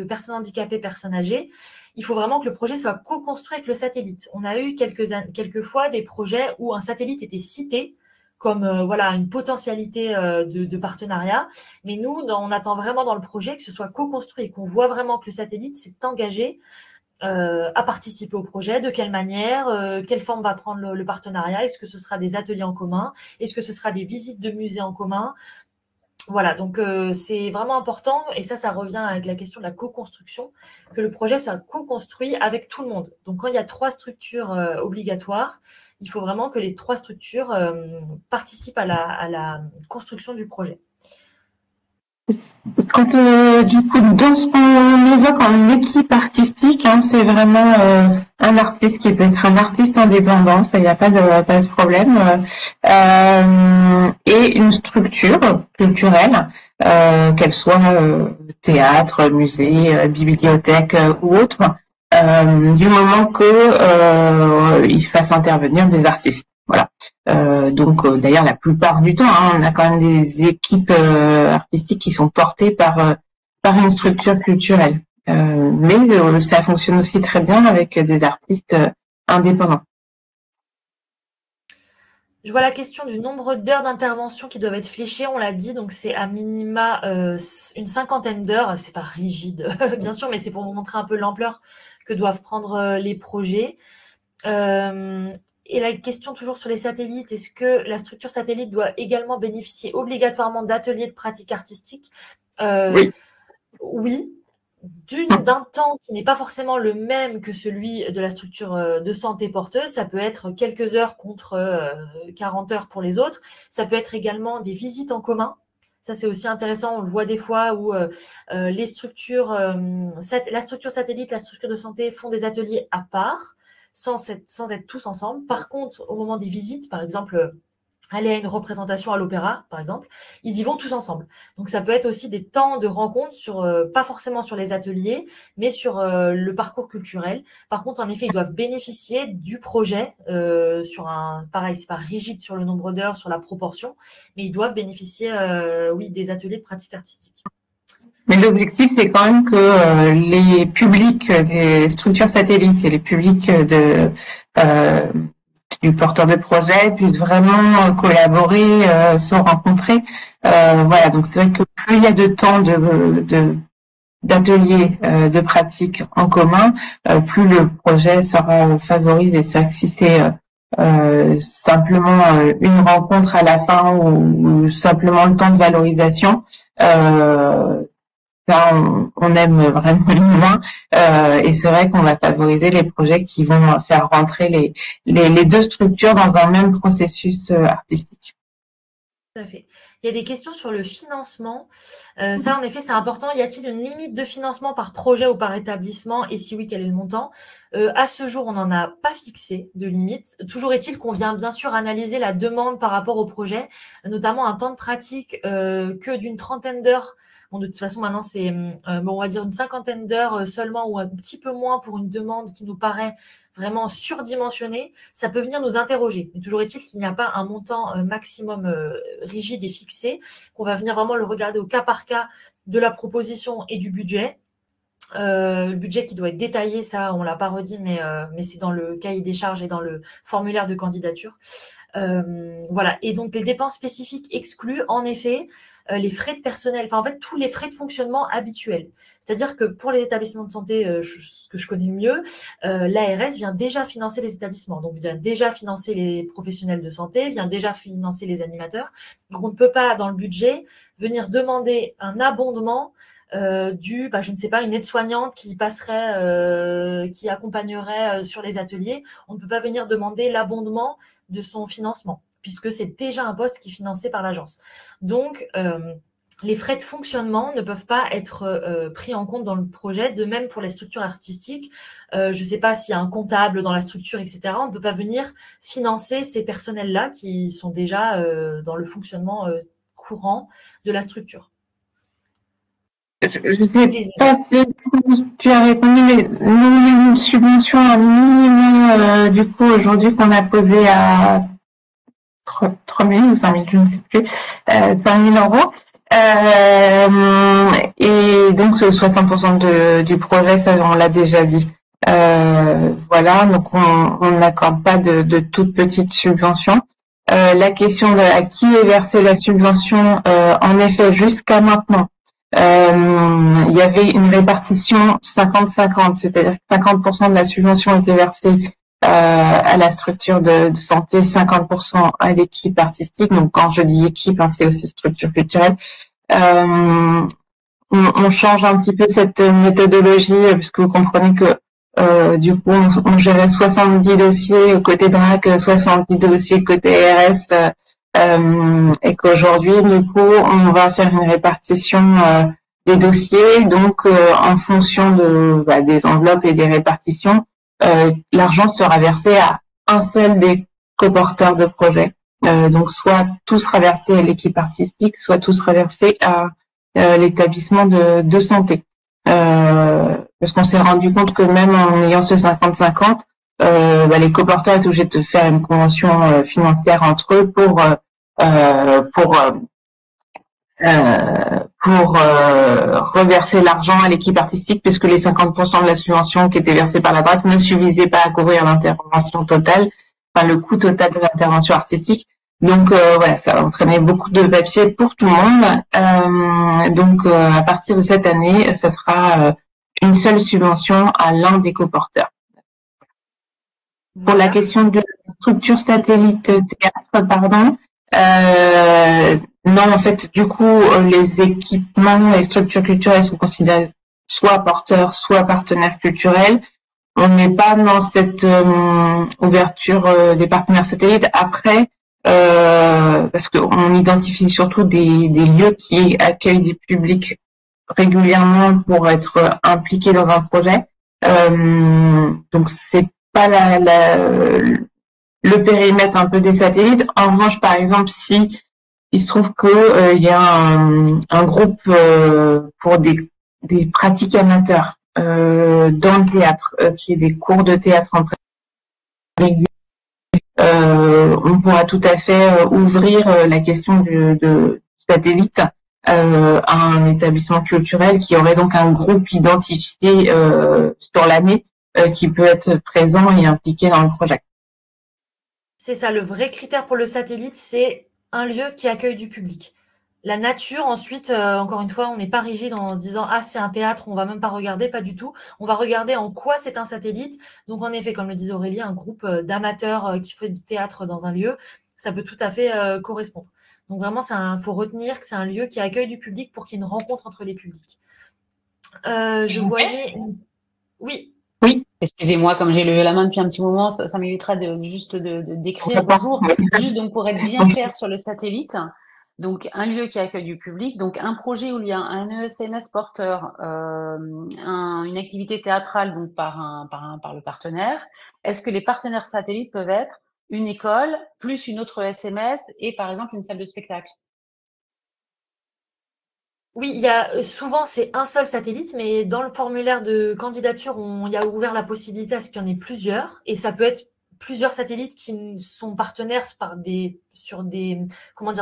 personnes handicapées, personnes âgées, il faut vraiment que le projet soit co-construit avec le satellite. On a eu quelques fois des projets où un satellite était cité comme voilà, une potentialité de partenariat, mais nous, on attend vraiment dans le projet que ce soit co-construit et qu'on voit vraiment que le satellite s'est engagé à participer au projet, de quelle manière, quelle forme va prendre le partenariat, est-ce que ce sera des ateliers en commun, est-ce que ce sera des visites de musées en commun. Voilà, donc c'est vraiment important, et ça revient avec la question de la co-construction, que le projet soit co-construit avec tout le monde. Donc quand il y a 3 structures obligatoires, il faut vraiment que les 3 structures participent à la construction du projet. Quand du coup, dans ce qu'on évoque en équipe artistique, c'est vraiment un artiste qui peut être un artiste indépendant, ça, il n'y a pas de problème, et une structure culturelle, qu'elle soit théâtre, musée, bibliothèque ou autre, du moment que il fasse intervenir des artistes. Voilà. Donc d'ailleurs la plupart du temps, on a quand même des équipes artistiques qui sont portées par une structure culturelle. Mais ça fonctionne aussi très bien avec des artistes indépendants. Je vois la question du nombre d'heures d'intervention qui doivent être fléchées, on l'a dit, donc c'est à minima une 50aine d'heures. C'est pas rigide, bien sûr, mais c'est pour vous montrer un peu l'ampleur que doivent prendre les projets. Et la question toujours sur les satellites, est-ce que la structure satellite doit également bénéficier obligatoirement d'ateliers de pratique artistique? Oui, d'un temps qui n'est pas forcément le même que celui de la structure de santé porteuse. Ça peut être quelques heures contre 40 heures pour les autres. Ça peut être également des visites en commun. Ça, c'est aussi intéressant. On le voit des fois où les structures, la structure satellite, la structure de santé font des ateliers à part, sans être tous ensemble. Par contre, au moment des visites, par exemple, aller à une représentation à l'opéra, par exemple, ils y vont tous ensemble. Donc ça peut être aussi des temps de rencontre sur, pas forcément sur les ateliers, mais sur le parcours culturel. Par contre, en effet, ils doivent bénéficier du projet sur pareil, c'est pas rigide sur le nombre d'heures, sur la proportion, mais ils doivent bénéficier, oui, des ateliers de pratique artistique. Mais l'objectif, c'est quand même que les publics des structures satellites et les publics du porteur de projet puissent vraiment collaborer, se rencontrer. Voilà, donc c'est vrai que plus il y a de temps d'ateliers de pratique en commun, plus le projet sera favorisé. C'est vrai que si c'est simplement une rencontre à la fin ou simplement le temps de valorisation, ça, on aime vraiment moins, et c'est vrai qu'on va favoriser les projets qui vont faire rentrer les deux structures dans un même processus artistique. Tout à fait. Il y a des questions sur le financement. Ça, en effet, c'est important. Y a-t-il une limite de financement par projet ou par établissement? Et si oui, quel est le montant? À ce jour, on n'en a pas fixé de limite. Toujours est-il qu'on vient bien sûr analyser la demande par rapport au projet, notamment un temps de pratique que d'une trentaine d'heures. Bon, de toute façon, maintenant, c'est, bon, on va dire une cinquantaine d'heures seulement ou un petit peu moins pour une demande qui nous paraît vraiment surdimensionnée. Ça peut venir nous interroger. Mais toujours est-il qu'il n'y a pas un montant maximum rigide et fixé, qu'on va venir vraiment le regarder au cas par cas de la proposition et du budget. Le budget qui doit être détaillé, ça, on l'a pas redit, mais c'est dans le cahier des charges et dans le formulaire de candidature. Voilà. Et donc, les dépenses spécifiques exclues, en effet, les frais de personnel, enfin, en fait, tous les frais de fonctionnement habituels. C'est-à-dire que pour les établissements de santé, ce que je connais mieux, l'ARS vient déjà financer les établissements. Donc, vient déjà financer les professionnels de santé, vient déjà financer les animateurs. Donc, on ne peut pas, dans le budget, venir demander un abondement je ne sais pas, une aide-soignante qui passerait, qui accompagnerait sur les ateliers. On ne peut pas venir demander l'abondement de son financement, puisque c'est déjà un poste qui est financé par l'agence. Donc, les frais de fonctionnement ne peuvent pas être pris en compte dans le projet, de même pour les structures artistiques. Je ne sais pas s'il y a un comptable dans la structure, etc. On ne peut pas venir financer ces personnels-là qui sont déjà dans le fonctionnement courant de la structure. Je sais pas si tu as répondu, mais nous, une subvention à minimum, du coup, aujourd'hui, qu'on a posé à 3 000 ou 5 000, je ne sais plus, 5 000 euros. Et donc, 60% du projet, ça, on l'a déjà dit. Voilà, donc on n'accorde pas de toutes petites subventions. La question de à qui est versée la subvention, en effet, jusqu'à maintenant, il y avait une répartition 50-50, c'est-à-dire que 50% de la subvention était versée à la structure de santé, 50% à l'équipe artistique. Donc quand je dis équipe, c'est aussi structure culturelle. On change un petit peu cette méthodologie, puisque vous comprenez que du coup on gérait 70 dossiers côté DRAC, 70 dossiers côté ARS, et qu'aujourd'hui, du coup, on va faire une répartition des dossiers. Donc, en fonction des enveloppes et des répartitions, l'argent sera versé à un seul des coporteurs de projet. Donc, soit tout sera versé à l'équipe artistique, soit tout sera versé à l'établissement de santé. Parce qu'on s'est rendu compte que même en ayant ce 50-50, les coporteurs étaient obligés de faire une convention financière entre eux pour reverser l'argent à l'équipe artistique, puisque les 50% de la subvention qui était versée par la DRAC ne suffisaient pas à couvrir l'intervention totale, le coût total de l'intervention artistique. Donc voilà, ça entraînait beaucoup de papier pour tout le monde. Donc à partir de cette année, ça sera une seule subvention à l'un des coporteurs. Pour la question de la structure satellite théâtre, pardon, non, en fait, du coup, les équipements et structures culturelles sont considérés soit porteurs, soit partenaires culturels. On n'est pas dans cette ouverture des partenaires satellites. Après, parce qu'on identifie surtout des lieux qui accueillent des publics régulièrement pour être impliqués dans un projet. Donc c'est pas le périmètre un peu des satellites. En revanche, par exemple, si il se trouve que il y a un groupe pour des pratiques amateurs dans le théâtre, qui est des cours de théâtre en régulier, on pourra tout à fait ouvrir la question du satellite à un établissement culturel qui aurait donc un groupe identifié sur l'année qui peut être présent et impliqué dans le projet. C'est ça, le vrai critère pour le satellite, c'est un lieu qui accueille du public. La nature, ensuite, encore une fois, on n'est pas rigide en se disant ah c'est un théâtre, on va même pas regarder, pas du tout. On va regarder en quoi c'est un satellite. Donc en effet, comme le disait Aurélie, un groupe d'amateurs qui fait du théâtre dans un lieu, ça peut tout à fait correspondre. Donc vraiment, faut retenir que c'est un lieu qui accueille du public pour qu'il y ait une rencontre entre les publics. Je voyais, oui. Oui, excusez-moi, comme j'ai levé la main depuis un petit moment, ça m'évitera juste de décrire. Bonjour, juste donc pour être bien clair sur le satellite, donc un lieu qui accueille du public, donc un projet où il y a un ESMS porteur, une activité théâtrale donc par le partenaire. Est-ce que les partenaires satellites peuvent être une école plus une autre ESMS et par exemple une salle de spectacle? Oui, il y a souvent c'est un seul satellite, mais dans le formulaire de candidature, il y a ouvert la possibilité à ce qu'il y en ait plusieurs, et ça peut être plusieurs satellites qui sont partenaires sur des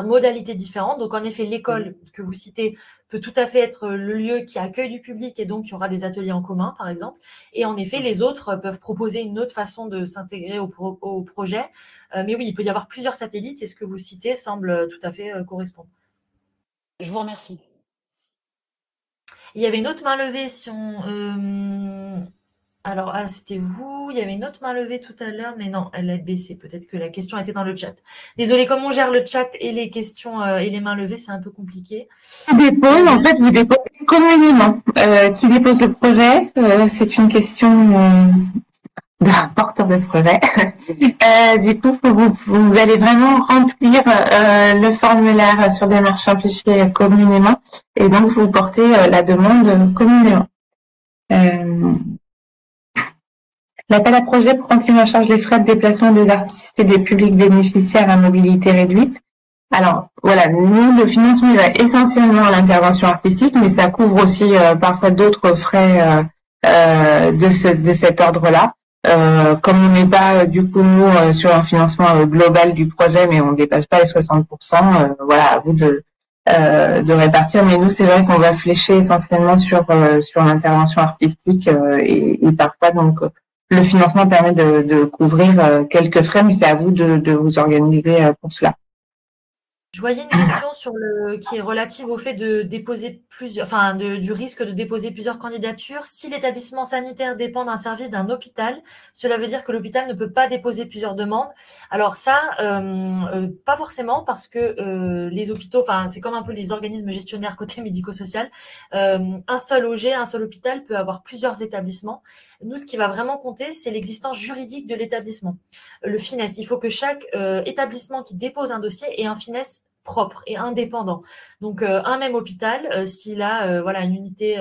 modalités différentes. Donc en effet, l'école que vous citez peut tout à fait être le lieu qui accueille du public et donc il y aura des ateliers en commun, par exemple. Et en effet, les autres peuvent proposer une autre façon de s'intégrer au projet. Mais oui, il peut y avoir plusieurs satellites et ce que vous citez semble tout à fait correspondre. Je vous remercie. Il y avait une autre main levée alors, c'était vous. Il y avait une autre main levée tout à l'heure, mais non, elle a baissé. Peut-être que la question était dans le chat. Désolée, comme on gère le chat et les questions et les mains levées, c'est un peu compliqué. Vous déposez communément. Qui dépose le projet, c'est une question d'un porteur de projet. Du coup, vous allez vraiment remplir le formulaire sur démarche simplifiée communément, et donc vous portez la demande communément. L'appel à projet prend-il en charge les frais de déplacement des artistes et des publics bénéficiaires à mobilité réduite? Alors, voilà, nous, le financement, il va essentiellement à l'intervention artistique, mais ça couvre aussi parfois d'autres frais de cet ordre-là. Comme on n'est pas, du coup, nous, sur un financement global du projet, mais on ne dépasse pas les 60%, voilà, à vous de répartir. Mais nous, c'est vrai qu'on va flécher essentiellement sur l'intervention artistique et parfois, donc, le financement permet de couvrir quelques frais, mais c'est à vous de vous organiser pour cela. Je voyais une question qui est relative au fait de déposer du risque de déposer plusieurs candidatures. Si l'établissement sanitaire dépend d'un service d'un hôpital, cela veut dire que l'hôpital ne peut pas déposer plusieurs demandes. Alors ça, pas forcément, parce que les hôpitaux, c'est comme un peu les organismes gestionnaires côté médico-social. Un seul OG, un seul hôpital peut avoir plusieurs établissements. Nous, ce qui va vraiment compter, c'est l'existence juridique de l'établissement. Le FINES, il faut que chaque établissement qui dépose un dossier ait un FINES propre et indépendant. Donc, un même hôpital, s'il a une unité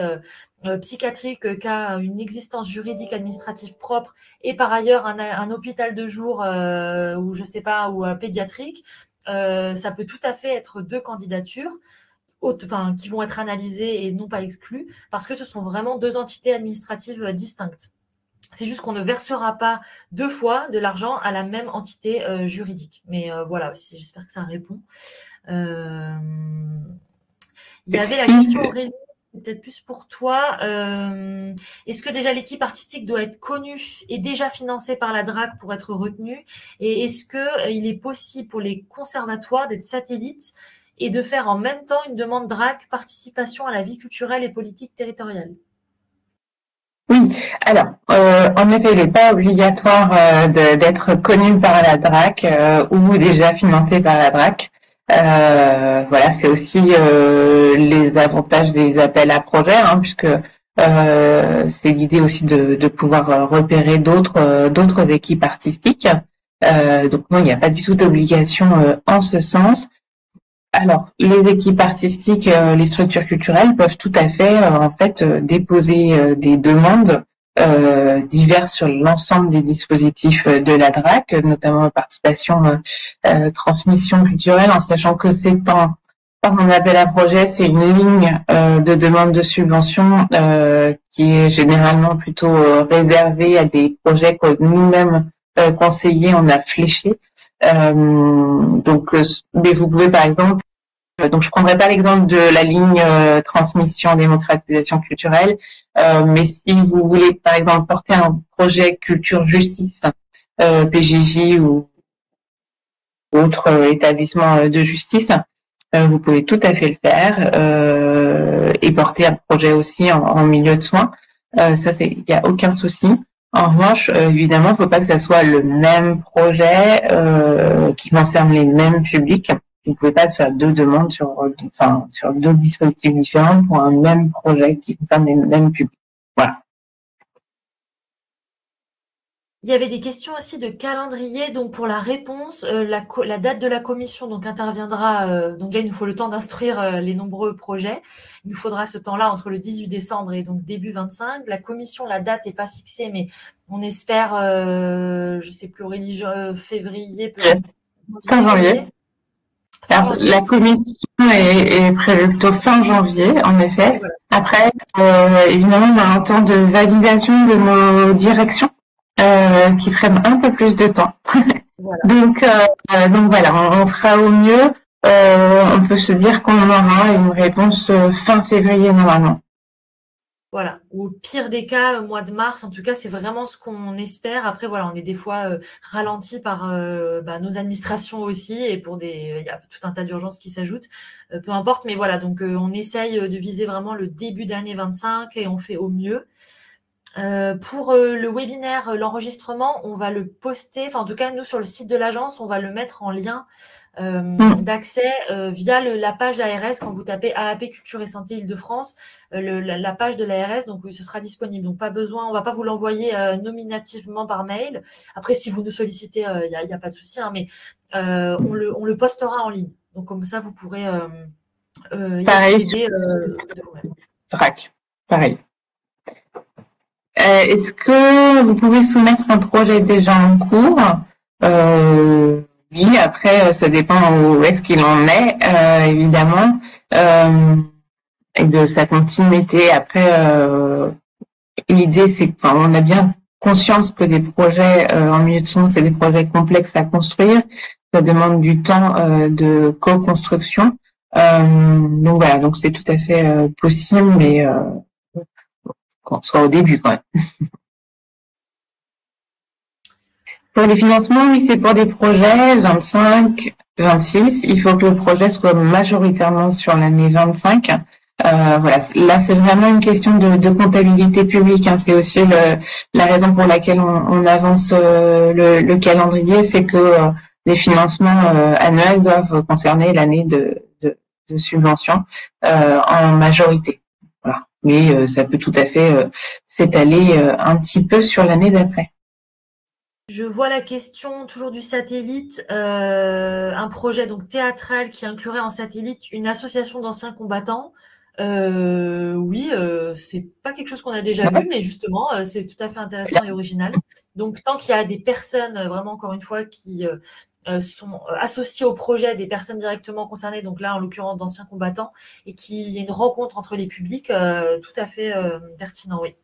psychiatrique qui a une existence juridique administrative propre et par ailleurs un hôpital de jour ou je sais pas, ou pédiatrique, ça peut tout à fait être deux candidatures qui vont être analysées et non pas exclues parce que ce sont vraiment deux entités administratives distinctes. C'est juste qu'on ne versera pas deux fois de l'argent à la même entité juridique. Mais voilà, j'espère que ça répond. Il y avait la question, Aurélie, peut-être plus pour toi. Est-ce que déjà l'équipe artistique doit être connue et déjà financée par la DRAC pour être retenue? Et est-ce qu'il est possible pour les conservatoires d'être satellites et de faire en même temps une demande DRAC participation à la vie culturelle et politique territoriale? Oui, alors, en effet, il n'est pas obligatoire d'être connu par la DRAC ou déjà financé par la DRAC. Voilà, c'est aussi les avantages des appels à projets, puisque c'est l'idée aussi de pouvoir repérer d'autres équipes artistiques. Donc non, il n'y a pas du tout d'obligation en ce sens. Alors, les équipes artistiques, les structures culturelles peuvent tout à fait, déposer des demandes divers sur l'ensemble des dispositifs de la DRAC, notamment participation, transmission culturelle, en sachant que c'est un appel à projet, c'est une ligne de demande de subvention qui est généralement plutôt réservée à des projets que nous-mêmes conseillers on a fléchés. Mais vous pouvez par exemple, donc je prendrai pas l'exemple de la ligne transmission démocratisation culturelle, mais si vous voulez par exemple porter un projet culture justice, PJJ ou autre établissement de justice, vous pouvez tout à fait le faire et porter un projet aussi en milieu de soins. Ça, il n'y a aucun souci. En revanche, évidemment, il ne faut pas que ça soit le même projet qui concerne les mêmes publics. Vous ne pouvez pas faire deux demandes sur deux dispositifs différents pour un même projet qui concerne les mêmes publics. Voilà. Il y avait des questions aussi de calendrier. Donc pour la réponse, la date de la commission donc interviendra. Donc déjà, il nous faut le temps d'instruire les nombreux projets. Il nous faudra ce temps-là entre le 18 décembre et donc début 25. La commission, la date n'est pas fixée, mais on espère, je sais plus, Aurélie, février, peut-être. Fin janvier. Alors, la commission est prévue plutôt fin janvier, en effet. Voilà. Après, évidemment, on a un temps de validation de nos directions qui prennent un peu plus de temps. Voilà. Donc voilà, on fera au mieux. On peut se dire qu'on aura une réponse fin février normalement. Voilà. Au pire des cas, mois de mars, en tout cas, c'est vraiment ce qu'on espère. Après, voilà, on est des fois ralenti par nos administrations aussi, et il y a tout un tas d'urgences qui s'ajoutent. Peu importe, mais voilà, donc on essaye de viser vraiment le début d'année 25 et on fait au mieux. Pour le webinaire, l'enregistrement, on va le poster, enfin en tout cas nous sur le site de l'agence, on va le mettre en lien d'accès via la page ARS. Quand vous tapez AAP Culture et Santé Île-de-France, la page de l'ARS, donc ce sera disponible. Donc pas besoin, on va pas vous l'envoyer nominativement par mail. Après, si vous nous sollicitez, il y a pas de souci, hein, mais on le postera en ligne. Donc comme ça, vous pourrez y accéder de vous-même. Pareil. Est-ce que vous pouvez soumettre un projet déjà en cours? Oui, après, ça dépend où est-ce qu'il en est, évidemment, et de sa continuité. Après, l'idée, c'est qu'on a bien conscience que des projets en milieu de soins, c'est des projets complexes à construire. Ça demande du temps de co-construction. Donc voilà, donc c'est tout à fait possible, mais qu'on soit au début quand même. Pour les financements, oui, c'est pour des projets 25, 26. Il faut que le projet soit majoritairement sur l'année 25. Voilà, là c'est vraiment une question de comptabilité publique, hein. C'est aussi la raison pour laquelle on avance le calendrier, c'est que les financements annuels doivent concerner l'année de subvention en majorité. Voilà. Mais ça peut tout à fait s'étaler un petit peu sur l'année d'après. Je vois la question toujours du satellite, un projet donc théâtral qui inclurait en satellite une association d'anciens combattants. Oui, c'est pas quelque chose qu'on a déjà vu, mais justement, c'est tout à fait intéressant et original. Donc, tant qu'il y a des personnes, vraiment, encore une fois, qui sont associées au projet, des personnes directement concernées, donc là, en l'occurrence, d'anciens combattants, et qu'il y ait une rencontre entre les publics, tout à fait pertinent, oui.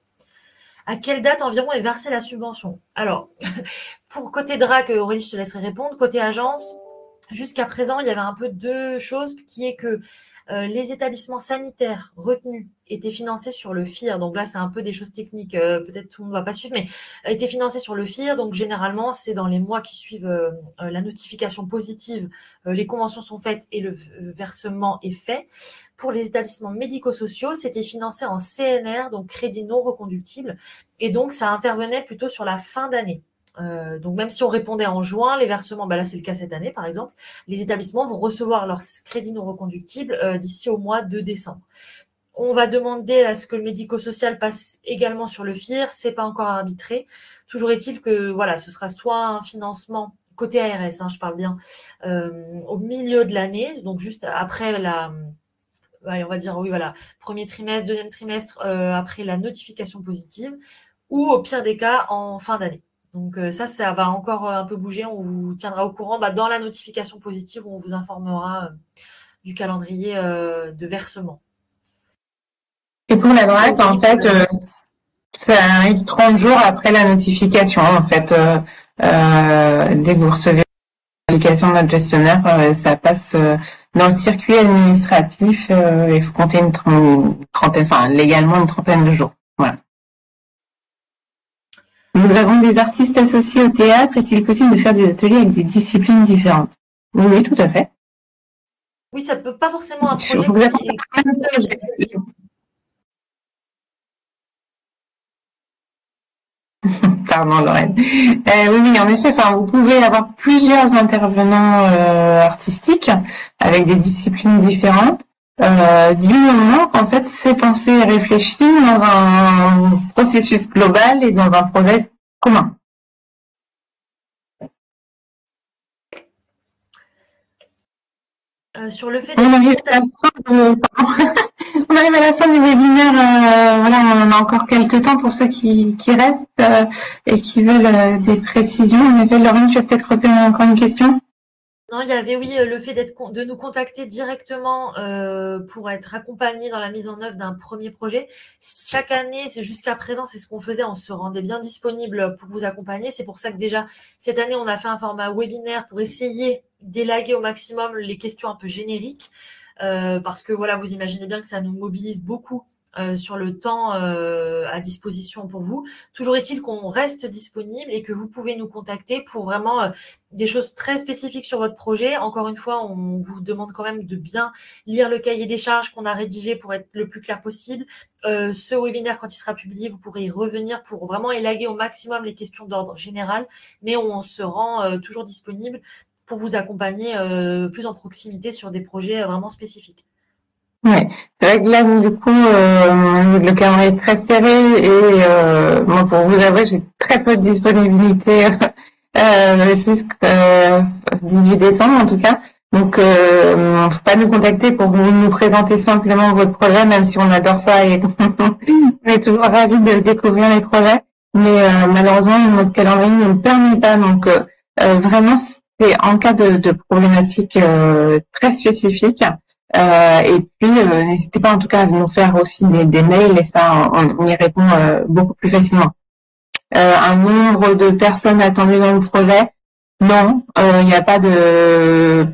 À quelle date environ est versée la subvention? Alors, pour côté DRAC, Aurélie, je te laisserai répondre. Côté agence, jusqu'à présent, il y avait un peu deux choses, qui est que les établissements sanitaires retenus étaient financés sur le FIR. Donc là, c'est un peu des choses techniques. Peut-être tout le monde ne va pas suivre, mais étaient financés sur le FIR. Donc généralement, c'est dans les mois qui suivent la notification positive. Les conventions sont faites et le versement est fait. Pour les établissements médico-sociaux, c'était financé en CNR, donc crédit non reconductible. Et donc, ça intervenait plutôt sur la fin d'année. Donc même si on répondait en juin, les versements, là c'est le cas cette année par exemple, les établissements vont recevoir leur crédit non reconductible d'ici au mois de décembre. On va demander à ce que le médico-social passe également sur le FIR, c'est pas encore arbitré. Toujours est-il que voilà, ce sera soit un financement côté ARS, je parle bien, au milieu de l'année, donc juste après on va dire oui voilà, premier trimestre, deuxième trimestre après la notification positive, ou au pire des cas en fin d'année. Donc ça va encore un peu bouger. On vous tiendra au courant dans la notification positive où on vous informera du calendrier de versement. Et pour la DRAC, en fait, ça arrive 30 jours après la notification. En fait, dès que vous recevez l'application de notre gestionnaire, ça passe dans le circuit administratif. Il faut compter une trentaine, enfin légalement une trentaine de jours. Voilà. Nous avons des artistes associés au théâtre. Est-il possible de faire des ateliers avec des disciplines différentes? Oui, tout à fait. Oui, ça peut pas forcément un projet. Pardon, Lorraine. Oui, en effet, vous pouvez avoir plusieurs intervenants artistiques avec des disciplines différentes, du moment qu'en fait c'est pensé et réfléchi dans un processus global et dans un projet commun. Sur le fait on arrive à la fin du webinaire. Voilà, on a encore quelques temps pour ceux qui restent et qui veulent des précisions. En effet, Lorraine, tu as peut-être repéré encore une question? Non, il y avait le fait de nous contacter directement pour être accompagné dans la mise en œuvre d'un premier projet. Chaque année, jusqu'à présent, c'est ce qu'on faisait. On se rendait bien disponible pour vous accompagner. C'est pour ça que déjà, cette année, on a fait un format webinaire pour essayer d'élaguer au maximum les questions un peu génériques. Parce que voilà, vous imaginez bien que ça nous mobilise beaucoup sur le temps à disposition pour vous. Toujours est-il qu'on reste disponible et que vous pouvez nous contacter pour vraiment des choses très spécifiques sur votre projet. Encore une fois, on vous demande quand même de bien lire le cahier des charges qu'on a rédigé pour être le plus clair possible. Ce webinaire, quand il sera publié, vous pourrez y revenir pour vraiment élaguer au maximum les questions d'ordre général, mais on se rend toujours disponible pour vous accompagner plus en proximité sur des projets vraiment spécifiques. Ouais, c'est vrai que là, du coup, le calendrier est très serré et moi, pour vous avouer, j'ai très peu de disponibilité jusqu'à 18 décembre en tout cas. Donc, faut pas nous contacter pour nous présenter simplement votre projet, même si on adore ça et on est toujours ravis de découvrir les projets. Mais malheureusement, notre calendrier ne le permet pas. Donc, vraiment, c'est en cas de problématiques très spécifiques. Et puis, n'hésitez pas en tout cas à nous faire aussi des mails et ça, on y répond beaucoup plus facilement. Un nombre de personnes attendues dans le projet? Non, il n'y a pas de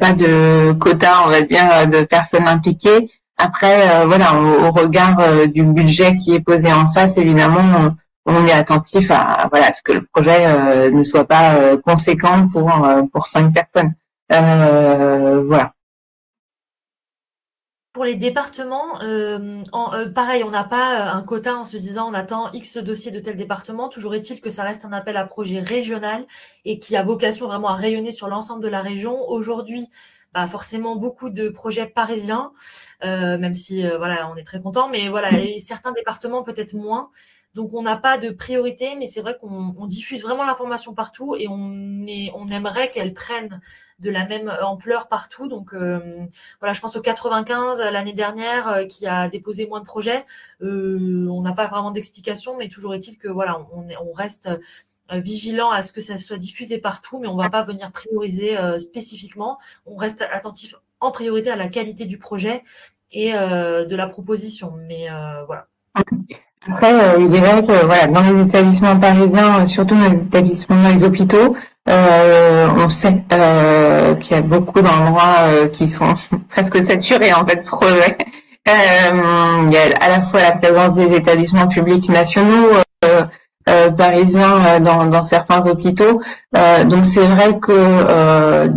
quota, on va dire, de personnes impliquées. Après, voilà, au regard du budget qui est posé en face, évidemment, on est attentif à ce que le projet ne soit pas conséquent pour 5 personnes. Voilà. Pour les départements, pareil, on n'a pas un quota en se disant on attend X dossiers de tel département. Toujours est-il que ça reste un appel à projet régional et qui a vocation vraiment à rayonner sur l'ensemble de la région. Aujourd'hui, forcément beaucoup de projets parisiens, même si on est très content, mais voilà, et certains départements peut-être moins. Donc on n'a pas de priorité, mais c'est vrai qu'on diffuse vraiment l'information partout et on aimerait qu'elle prenne de la même ampleur partout. Donc je pense au 95 l'année dernière qui a déposé moins de projets. On n'a pas vraiment d'explication, mais toujours est-il que on reste vigilant à ce que ça soit diffusé partout, mais on ne va pas venir prioriser spécifiquement. On reste attentif en priorité à la qualité du projet et de la proposition. Mais voilà. Après, il est vrai que dans les établissements parisiens, surtout dans les hôpitaux, on sait qu'il y a beaucoup d'endroits qui sont presque saturés en fait de projets. Il y a à la fois la présence des établissements publics nationaux parisiens dans certains hôpitaux. Donc c'est vrai que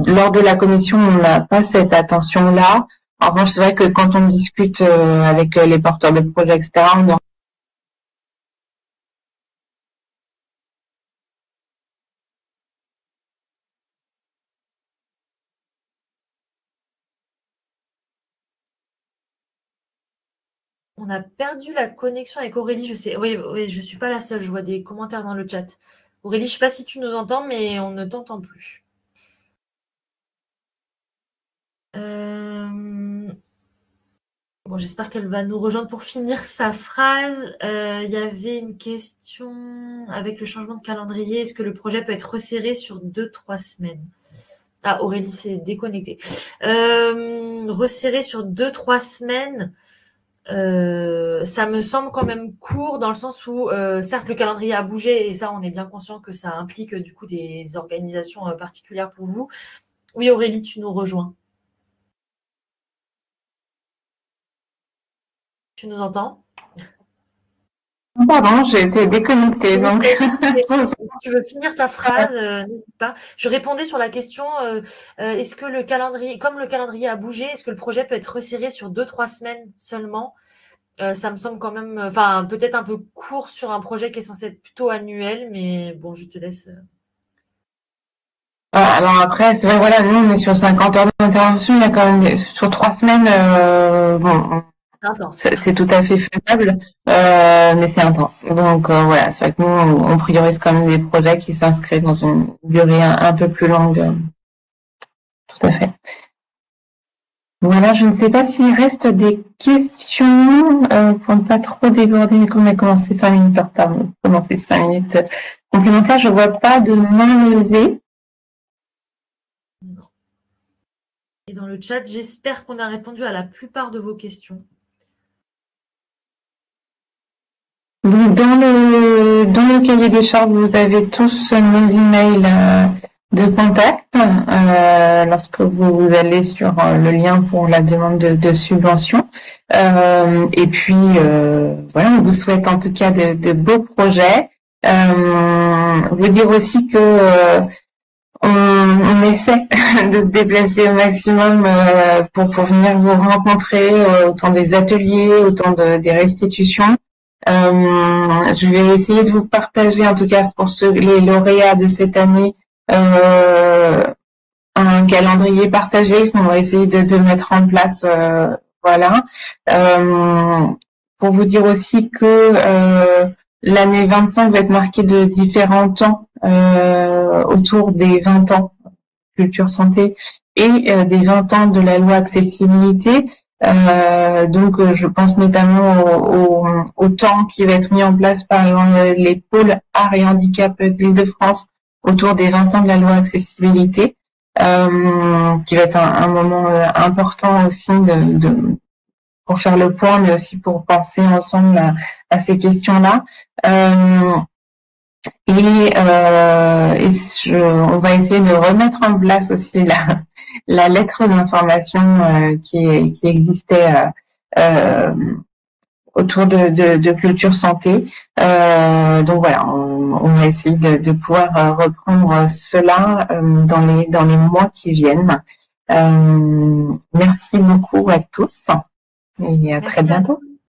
lors de la commission, on n'a pas cette attention-là. En revanche, c'est vrai que quand on discute avec les porteurs de projets, etc., On a perdu la connexion avec Aurélie, je sais. Oui, je suis pas la seule, je vois des commentaires dans le chat. Aurélie, je sais pas si tu nous entends, mais on ne t'entend plus. Bon, j'espère qu'elle va nous rejoindre pour finir sa phrase. Il y avait une question avec le changement de calendrier. Est-ce que le projet peut être resserré sur 2-3 semaines? Ah, Aurélie s'est déconnectée. Resserré sur 2-3 semaines, ça me semble quand même court dans le sens où, certes, le calendrier a bougé et ça, on est bien conscient que ça implique du coup des organisations particulières pour vous. Oui, Aurélie, tu nous rejoins. Tu nous entends? Pardon, j'ai été déconnectée. Donc, si tu veux finir ta phrase, n'hésite pas. Je répondais sur la question, est-ce que le calendrier, comme le calendrier a bougé, est-ce que le projet peut être resserré sur 2-3 semaines seulement? Ça me semble quand même, enfin, peut-être un peu court sur un projet qui est censé être plutôt annuel, mais bon, je te laisse. Alors après, c'est vrai, voilà, nous, on est sur 50 heures d'intervention, il y a quand même sur 3 semaines, bon, c'est tout à fait faisable, mais c'est intense. Donc voilà, c'est vrai que nous, on priorise quand même des projets qui s'inscrivent dans une durée un peu plus longue. Tout à fait. Voilà, je ne sais pas s'il reste des questions pour ne pas trop déborder, mais comme on a commencé 5 minutes en retard, on a commencé 5 minutes complémentaires, je ne vois pas de main levée. Non. Et dans le chat, j'espère qu'on a répondu à la plupart de vos questions. Dans le cahier des charges, vous avez tous nos emails de contact lorsque vous allez sur le lien pour la demande de subvention. Et puis, voilà, on vous souhaite en tout cas de beaux projets. Vous dire aussi que on essaie de se déplacer au maximum pour venir vous rencontrer, autant des ateliers, autant des restitutions. Je vais essayer de vous partager, en tout cas pour les lauréats de cette année, un calendrier partagé qu'on va essayer de mettre en place. Voilà. Pour vous dire aussi que l'année 25 va être marquée de différents temps autour des 20 ans Culture Santé et des 20 ans de la loi accessibilité. Donc, je pense notamment au temps qui va être mis en place par les pôles art et handicap de l'Île-de-France autour des 20 ans de la loi accessibilité, qui va être un moment important aussi pour faire le point, mais aussi pour penser ensemble à ces questions-là. On va essayer de remettre en place aussi la lettre d'information qui existait autour de Culture Santé. Donc voilà, on va essayer de pouvoir reprendre cela dans les mois qui viennent. Merci beaucoup à tous et à très bientôt.